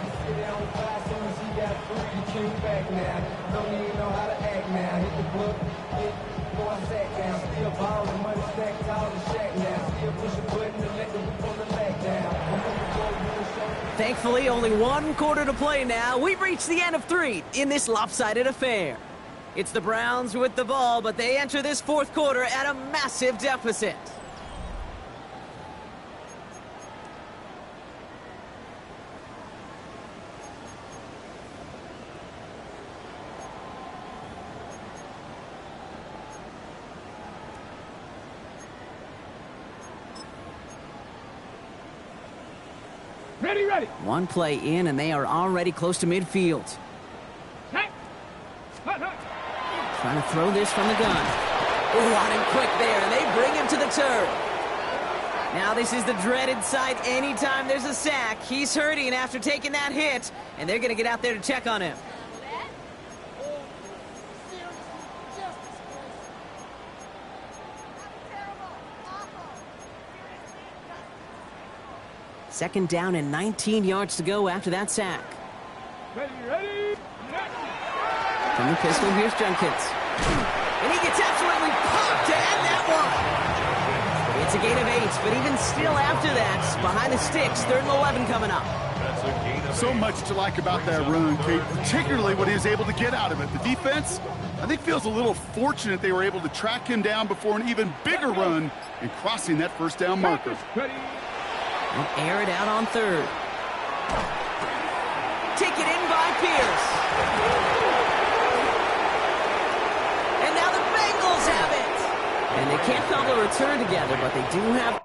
S3: Thankfully, only 1 quarter to play now. We've reached the end of 3 in this lopsided affair. It's the Browns with the ball, but they enter this 4th quarter at a massive deficit.
S4: Ready, ready.
S3: 1 play in, and they are already close to midfield.
S4: Hot, hot.
S3: Trying to throw this from the gun. Oh, on him quick there, and they bring him to the turf. Now this is the dreaded sight anytime there's a sack. He's hurting after taking that hit, and they're going to get out there to check on him. Second down and 19 yards to go after that sack.
S4: Ready, ready.
S3: From the pistol, here's Jenkins. And he gets absolutely popped to end that one. It's a gain of 8, but even still after that, behind the sticks, 3rd and 11 coming up.
S1: That's a gain of
S5: So
S1: 8.
S5: much to like about that run, Kate, particularly what he was able to get out of it. The defense, I think, feels a little fortunate they were able to track him down before an even bigger run and crossing that first down marker.
S4: Ready.
S3: And air it out on 3rd. Taken in by Pierce. And now the Bengals have it. And they can't cobble a return together, but they do have...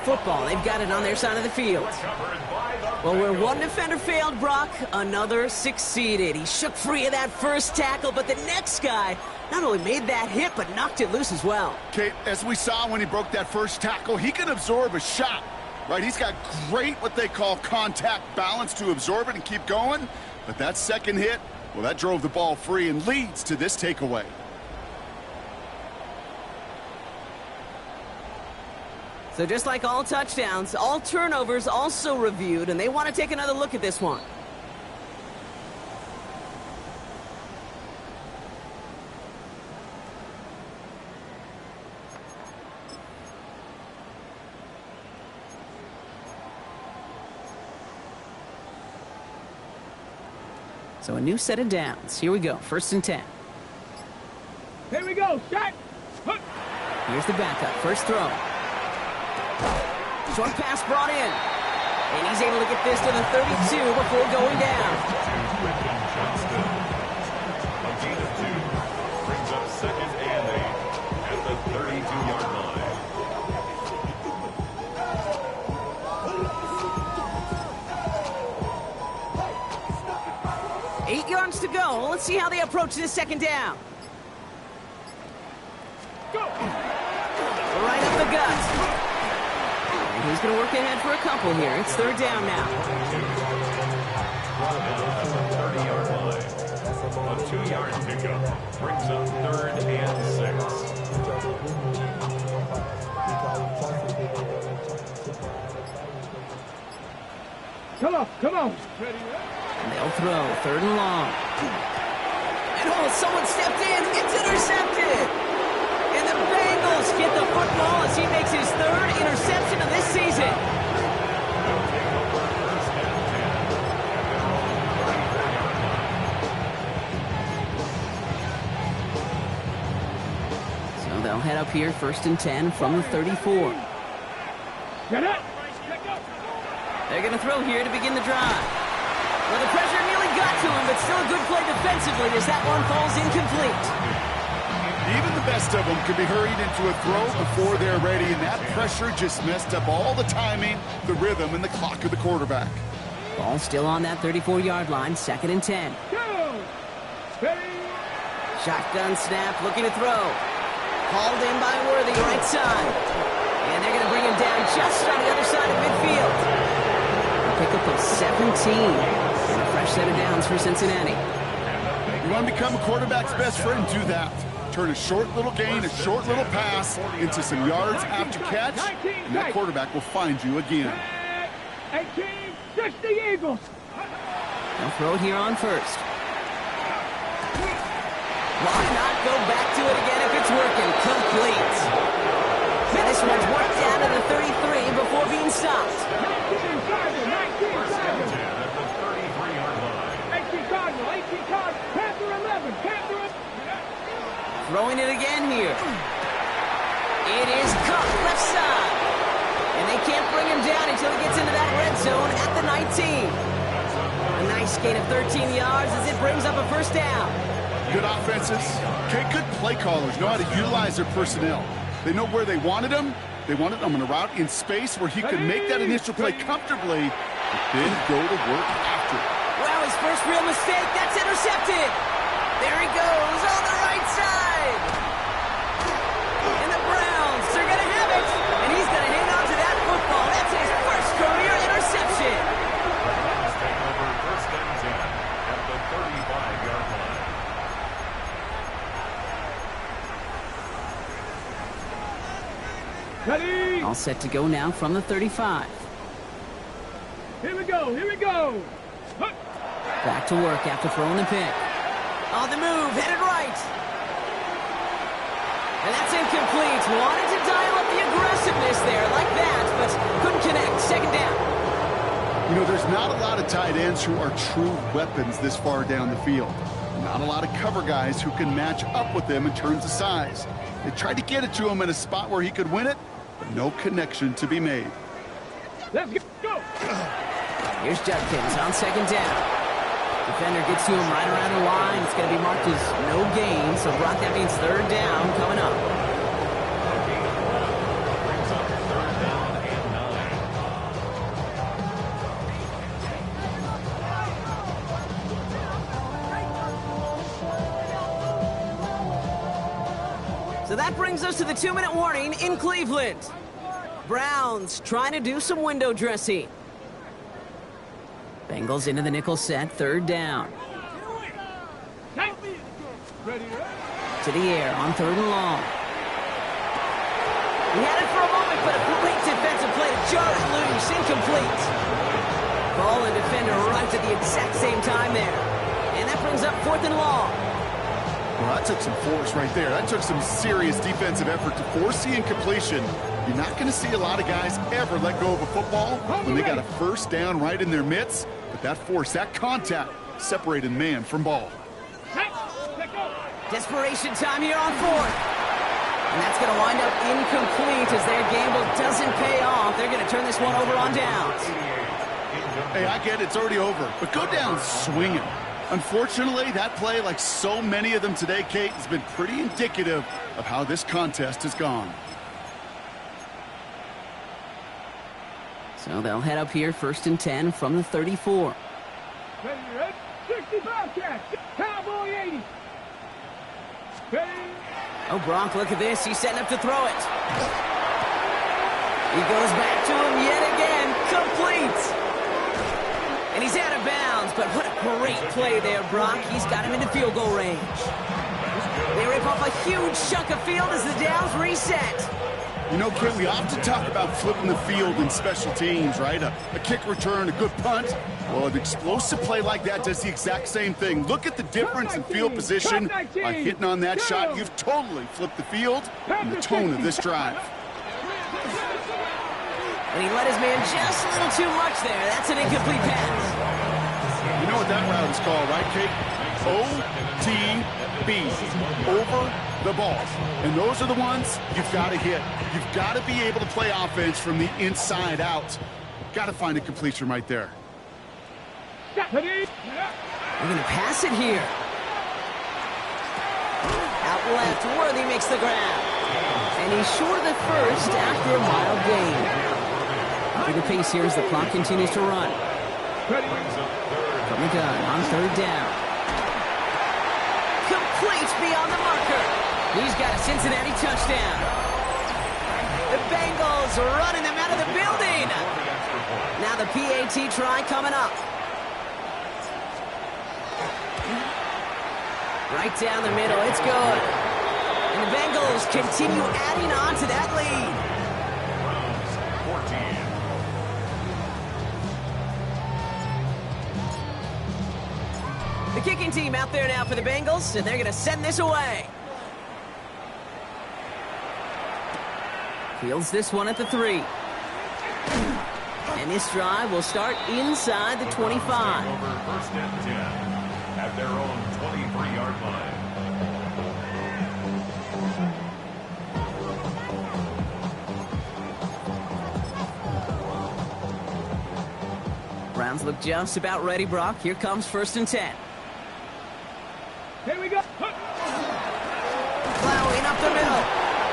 S3: Football, they've got it on their side of the field. Well, where one defender failed, Brock, another succeeded. He shook free of that first tackle, but the next guy not only made that hit, but knocked it loose as well.
S5: Kate, as we saw when he broke that first tackle, he can absorb a shot, right? He's got great, what they call contact balance to absorb it and keep going. But that second hit, well, that drove the ball free and leads to this takeaway.
S3: So just like all touchdowns, all turnovers also reviewed, and they want to take another look at this one. So a new set of downs. Here we go, 1st and 10.
S4: Here we go, shot.
S3: Here's the backup, first throw. Short pass brought in. And he's able to get this to the 32 before going down.
S1: A gain of 2 brings up 2nd and 8 at the 32-yard line.
S3: 8 yards to go. Let's see how they approach this 2nd down. Right up the gut. And he's going to work ahead for a couple here. It's 3rd down now.
S1: 30-yard line. A 2-yard pickup brings up 3rd and 6.
S4: Come on.
S3: And they'll throw 3rd and long. And someone stepped in. It's intercepted. And the Bengals get the football as he makes his 3rd interception of this season. So they'll head up here, 1st and 10 from the 34.
S4: Get it.
S3: They're going to throw here to begin the drive. Well, the pressure nearly got to him, but still a good play defensively as that one falls incomplete.
S5: Even the best of them could be hurried into a throw before they're ready, and that pressure just messed up all the timing, the rhythm, and the clock of the quarterback.
S3: Ball still on that 34-yard line, 2nd and 10.
S4: Go. Ready.
S3: Shotgun snap, looking to throw. Hauled in by Worthy, right side. And they're going to bring him down just on the other side of midfield. A pickup of 17. And a fresh set of downs for Cincinnati.
S5: You want to become a quarterback's best friend? Do that. Turn a short little gain, a short little pass into some yards after catch, and that quarterback will find you again.
S4: 18, just the Eagles.
S3: They'll throw it here on 1st. Why not go back to it again if it's working? Complete. And this one's worked down to the 33 before being stopped.
S4: 19 Cardinal. 18 Cardinal. Panther 11.
S3: Throwing it again here. It is Cup, left side. And they can't bring him down until he gets into that red zone at the 19. A nice gain of 13 yards as it brings up a 1st down.
S5: Good offenses. Okay, good play callers know how to utilize their personnel. They know where they wanted him. They wanted him in a route in space where he could make that initial play comfortably, but then go to work after it.
S3: Well, his first real mistake, that's intercepted. There he goes on the right side. And the Browns are going to have it. And he's going to hang on to that football. That's his first career interception.
S1: Browns take over 1st and 10 at the 35-yard line.
S4: Ready.
S3: All set to go now from the 35.
S4: Here we go.
S3: Back to work after throwing the pick. On the move, headed right. And that's incomplete. Wanted to dial up the aggressiveness there like that, but couldn't connect. 2nd down.
S5: You know, there's not a lot of tight ends who are true weapons this far down the field. Not a lot of cover guys who can match up with them in terms of size. They tried to get it to him in a spot where he could win it, but no connection to be made.
S4: Let's go.
S3: Here's Judkins on 2nd down. Defender gets to him right around the line. It's going to be marked as no gain, so Brock, that means 3rd down coming up.
S1: Brings up 3rd down and 9.
S3: So that brings us to the 2-minute warning in Cleveland. Browns trying to do some window dressing. Bengals into the nickel set, 3rd down. To the air on 3rd and long. He had it for a moment, but a complete to Shot loose, incomplete. Ball and defender arrived at the exact same time there. And that brings up 4th and long.
S5: Well, that took some force right there. That took some serious defensive effort to force the incompletion. You're not going to see a lot of guys ever let go of a football when they got a first down right in their midst. But that force, that contact, separated man from ball.
S3: Desperation time here on 4th. And that's going to wind up incomplete as their gamble doesn't pay off. They're going to turn this one over on downs.
S5: Hey, I get it, it's already over, but go down swinging. Unfortunately, that play, like so many of them today, Kate, has been pretty indicative of how this contest has gone.
S3: So they'll head up here 1st and 10 from the 34.
S4: 65 catch. Cowboy 80.
S3: Oh, Gronk, look at this. He's setting up to throw it. He goes back to him yet again. Complete. And he's out of bounds, but what a great play there, Brock. He's got him into field goal range. They rip off a huge chunk of field as the downs reset.
S5: You know, Kate, we often talk about flipping the field in special teams, right? A kick return, a good punt. Well, an explosive play like that does the exact same thing. Look at the difference in field position. By hitting on that shot, you've totally flipped the field and the tone of this drive.
S3: And he let his man just a little too much there. That's an incomplete pass.
S5: You know what that route is called, right, Kate? OTB, over the ball. And those are the ones you've got to hit. You've got to be able to play offense from the inside out. Got to find a completion right there.
S3: We're going to pass it here. Out left, Worthy makes the grab. And he's short of the first after a mild gain. For the pace here as the clock continues to run. From the gun on 3rd down. Complete beyond the marker. He's got a Cincinnati touchdown. The Bengals running them out of the building. Now the PAT try coming up. Right down the middle, it's good. And the Bengals continue adding on to that lead. The kicking team out there now for the Bengals, and they're going to send this away. Fields this one at the 3. And this drive will start inside the 25.
S1: Over 1st and 10 at their own 23-yard line.
S3: Browns look just about ready, Brock. Here comes 1st and 10.
S4: Here we go.
S3: Plowing up the middle.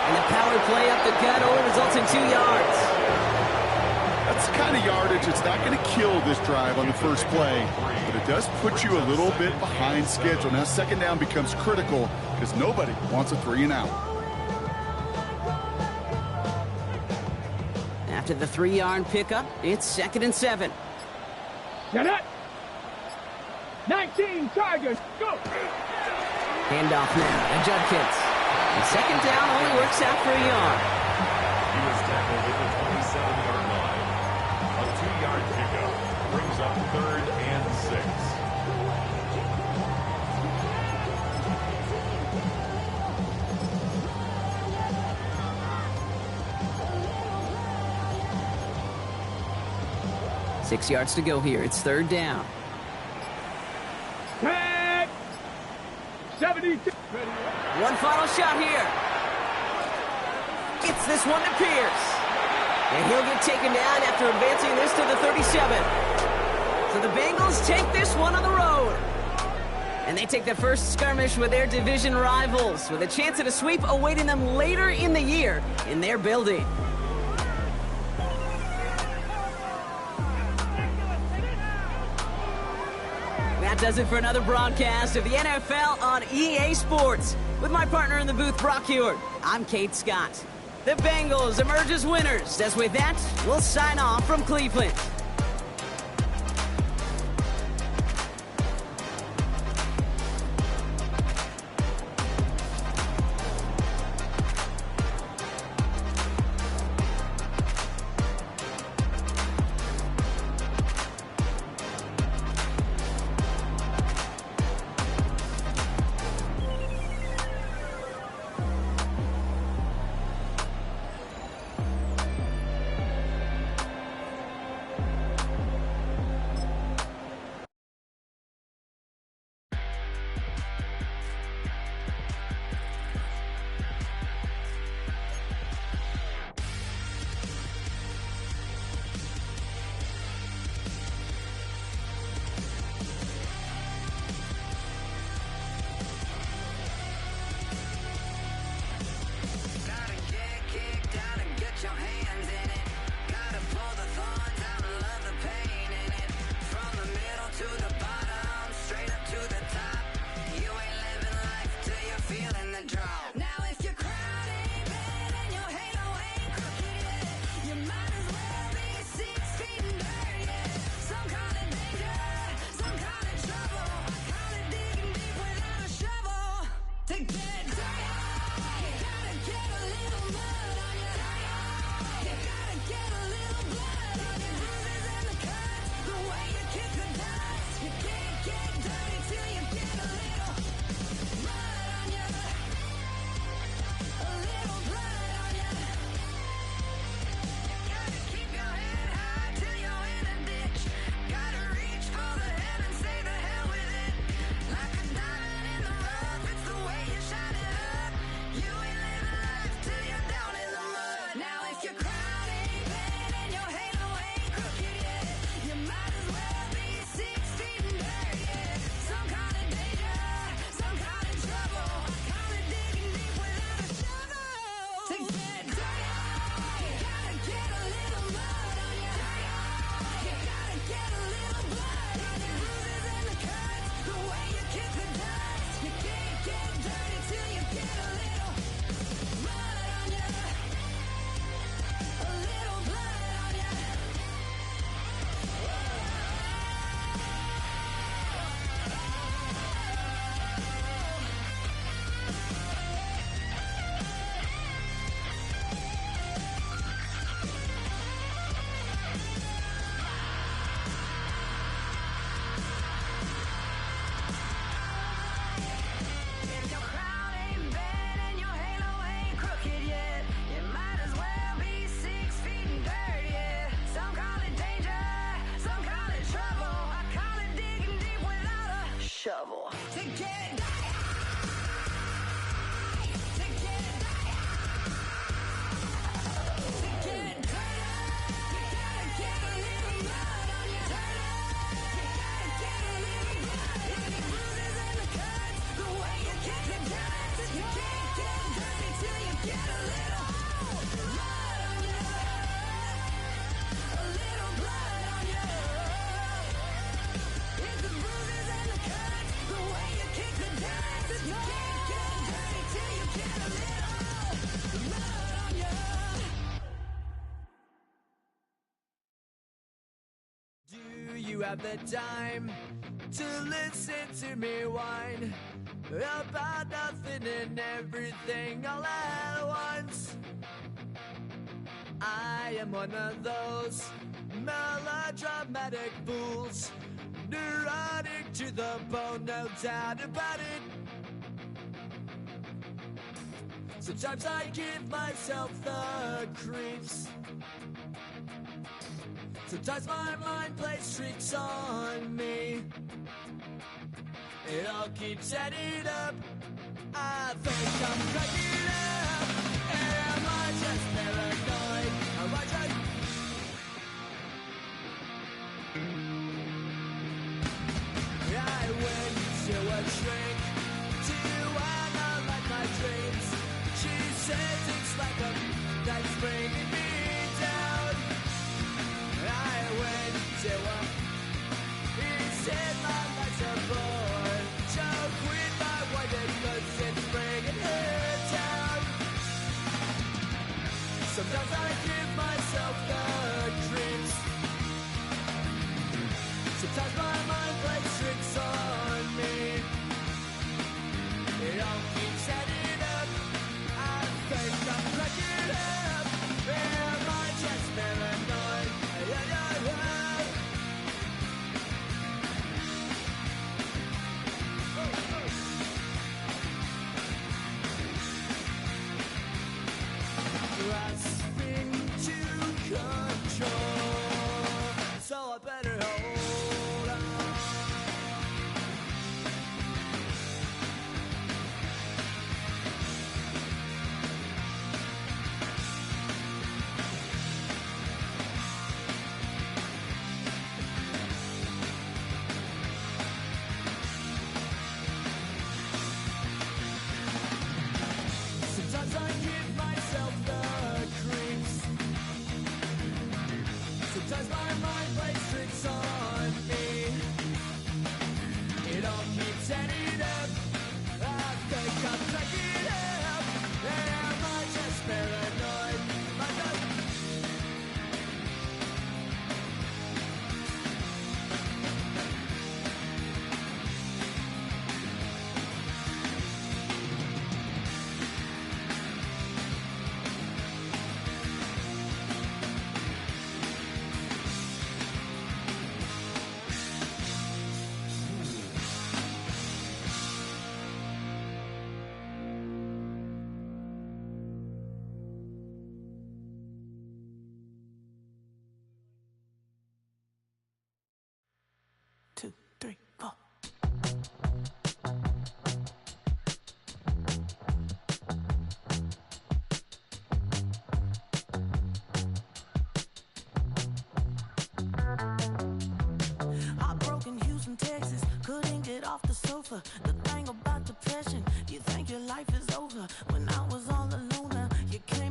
S3: And the power play up the gut only results in 2 yards.
S5: That's the kind of yardage that's not going to kill this drive on the first play, but it does put you a little bit behind schedule. Now 2nd down becomes critical because nobody wants a 3 and out.
S3: After the 3-yard pickup, it's 2nd and 7.
S4: Set up. 19 Tigers. Go.
S3: Handoff now to Judkins. And 2nd down only works out for a yard.
S1: He was tackled at the 27-yard line. A 2-yard pickup brings up 3rd and
S3: 6. 6 yards to go here. It's 3rd down.
S4: Tag. 72.
S3: One final shot here. Gets this one to Pierce. And he'll get taken down after advancing this to the 37. So the Bengals take this one on the road. And they take their first skirmish with their division rivals, with a chance at a sweep awaiting them later in the year in their building. That does it for another broadcast of the NFL on EA Sports. With my partner in the booth, Brock Heward, I'm Kate Scott. The Bengals emerge as winners. As with that, we'll sign off from Cleveland.
S6: You have the time to listen to me whine about nothing and everything all at once. I am one of those melodramatic fools, neurotic to the bone, no doubt about it. Sometimes I give myself the creeps. Sometimes my mind plays tricks on me. It all keeps adding up. I think I'm cracking up. Am I just paranoid? Am I just... I went to a shrink to analyze my dreams. She says it's like a that's bringing me down. I went to a... He said my life's a bore. So quit my wife because it's bringing her down. Sometimes I give myself the creeps. Sometimes my mind plays tricks on me. It all keeps adding up. I think I'm cracking up. Am I just paranoid? Grasping to control, so I better hold on. Sometimes I give myself the creeps. Sometimes my mind plays tricks on me. It all keeps adding up. I think I'm cracking up. Am I just paranoid? Am I just... Two, three, four.
S7: Heartbroken Houston, Texas, couldn't get off the sofa. The thing about depression, you think your life is over. When I was all alone, you came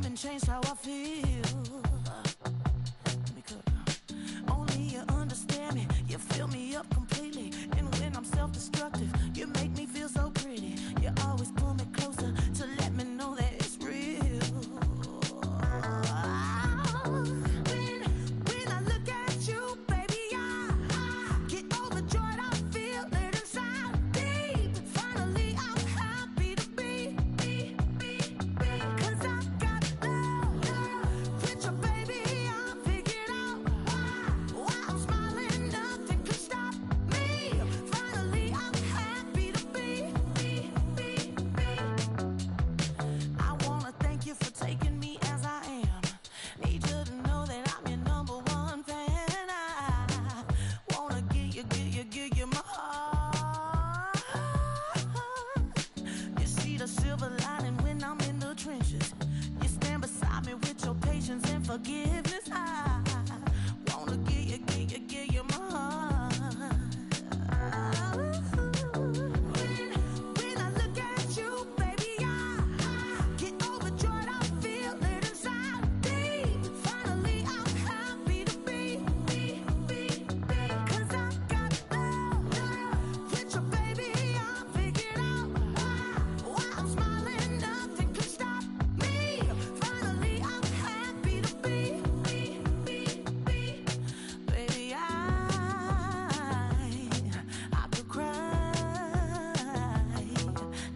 S7: forgiveness. I wanna give you my heart. When I look at you, baby, I get overjoyed. I feel it inside me. Finally, I'm happy to be. 'Cause I got love with your baby. I figured out why I'm smiling. Nothing can stop me. Finally, I'm happy to be. Baby, I could cry.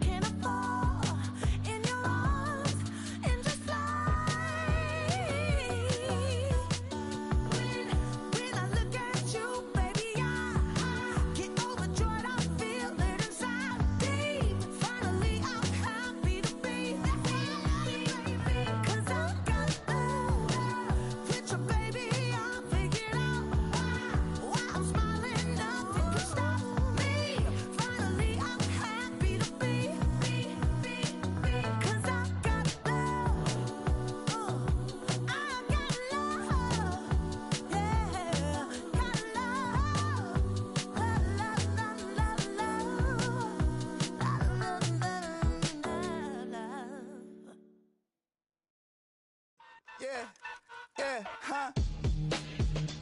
S7: Can I fall in your arms and just fly? When I look at you, baby, I get overjoyed. I feel it inside me. Finally, I'm happy to be. 'Cause I got love with your baby. I figured out why I'm smiling. Nothing can stop me. Finally, I'm happy to be. 'Cause I got love. I got love. Yeah, got love.
S6: Yeah, huh?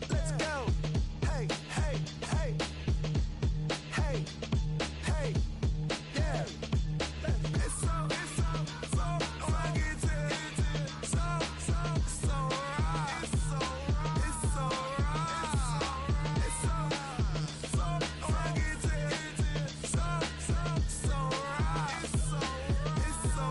S6: Let's go. Hey, hey, hey. Hey, hey, yeah. It's so rugged. So right. It's so right. It's so rugged. It's so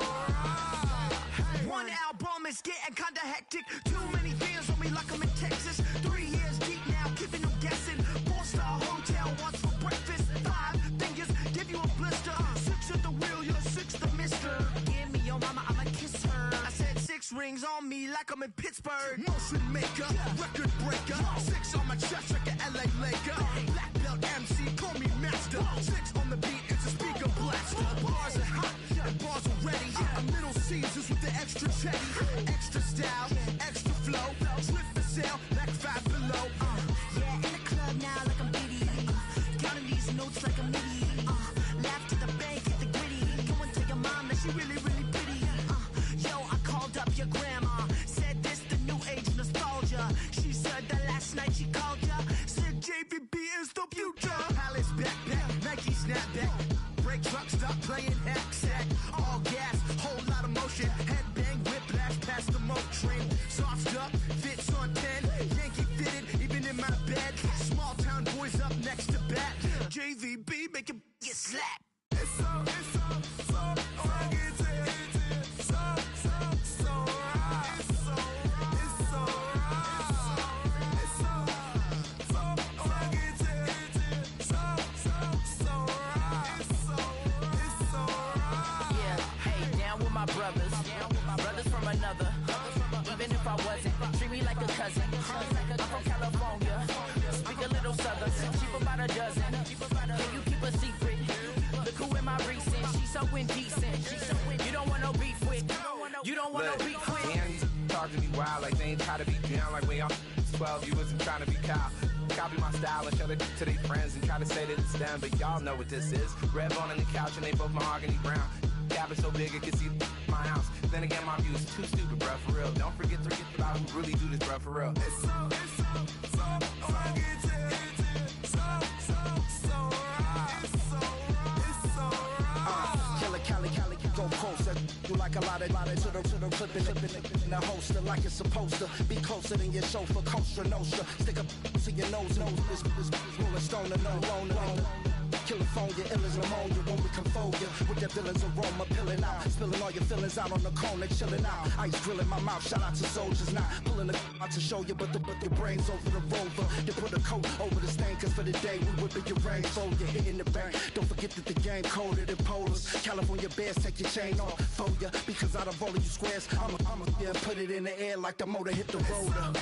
S6: right. One album is getting kinda hectic. Too many fans on me like I'm in Texas. 3 years deep now, keeping them guessing. 4-star hotel, what's for breakfast? 5 fingers, give you a blister. 6 at the wheel, you're 6 the mister. Give me your mama, I'ma kiss her. I said 6 rings on me like I'm in Pittsburgh. Motion maker, record breaker. 6 on my chest like an LA Laker. Black belt MC, call me master. 6 on the beat, it's a speaker blaster. Bars are hot, and bars are ready. A middle Caesars with the extra chetty. Extra style, extra flow. Drift for sale, like 5 below. Yeah, in the club now like I'm Diddy. Counting these notes like a MIDI. Laugh to the bank, hit the gritty. Go and tell your mom that she really, really pretty. Yo, I called up your grandma. Said this the new age nostalgia. She said that last night she called ya. Said JVB is the future. Palace backpack, Nike snapback. Break truck, stop playing hack sack. All gas, whole lot of motion. Headbang, whiplash past the moat train. Sauced up, fits on 10. Yankee fitted, even in my bed. Small town boys up next to bat. JVB make it get slapped. It's so rugged. So right. It's so right. It's so rugged. So right.
S8: Yeah, hey, down with my brothers. Brothers from another. Even if I wasn't, treat me like a cousin. I'm from California. Speak a little southern. Cheap about a dozen. Can you keep a secret? Look who am I recent? She's so indecent. You don't want no beef with. You don't want no beef with.
S9: And talk to me wild like they ain't try to be down like when y'all 12, you wasn't trying to be Kyle. Copy my style and show it to their friends and try to say that it's them, but y'all know what this is. Red bone on the couch and they both mahogany brown. Cabin so big it can see my house. Then again, my view is too stupid, bruh, for real. Don't forget about who really do this, bruh, for real.
S6: It's so rugged. So right. It's so right.
S10: Killer Cali, go closer. Do like a lot of to the clipping in the holster like it's supposed to be closer than your chauffeur. Costa Nostra, stick up to your nose. This rolling stone and no. California, ill as pneumonia when we confold you with that villain's aroma, pilling out, spilling all your feelings out on the corner, chilling out. Ice grilling my mouth, shout out to soldiers, not pulling the out to show you, but the brains over the rover. They put a coat over the stain, cause for the day we whipping your rain, fold you hitting the bank. Don't forget that the game colder than polars. California bears, take your chain off for ya, because out of all of you squares, I'ma yeah, put it in the air like the motor hit the rotor.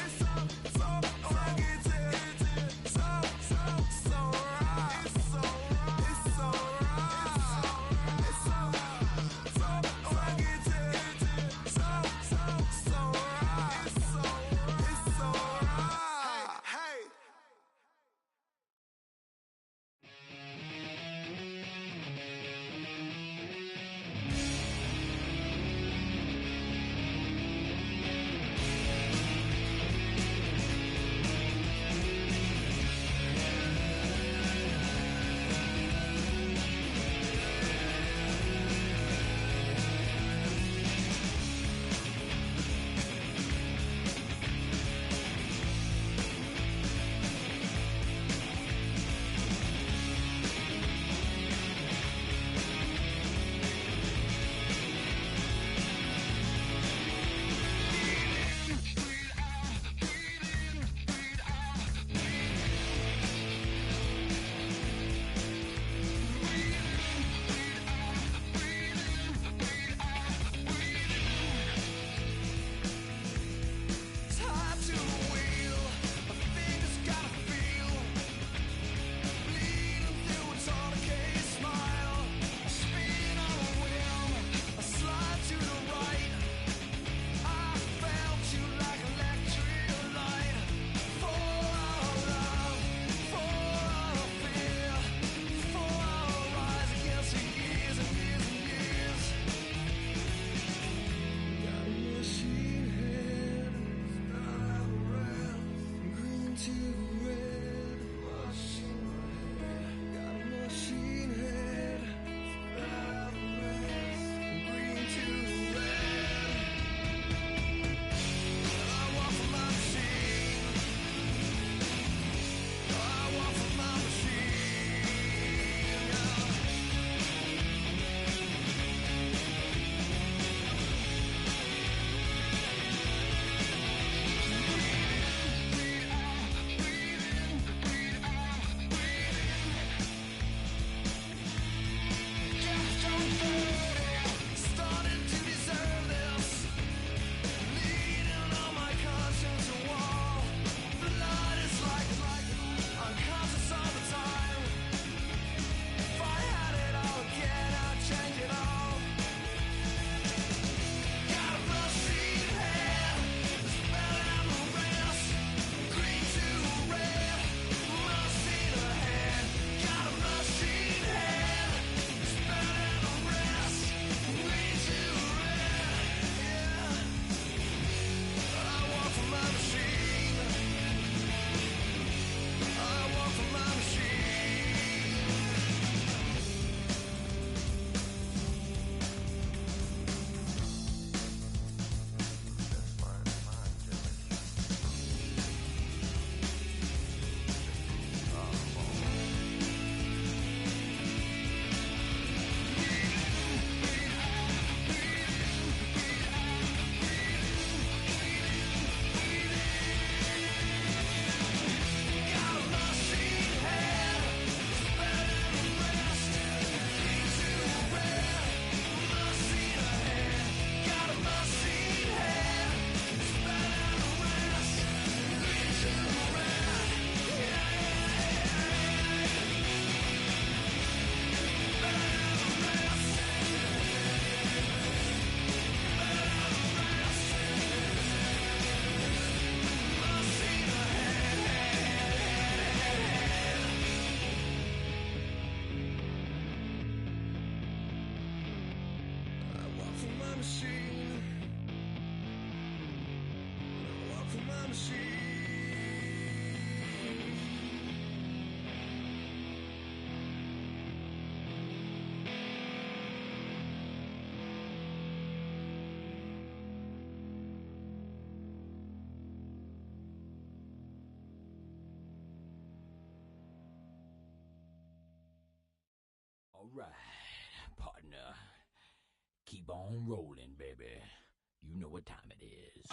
S11: All right, partner. Keep on rolling, baby. You know what time it is.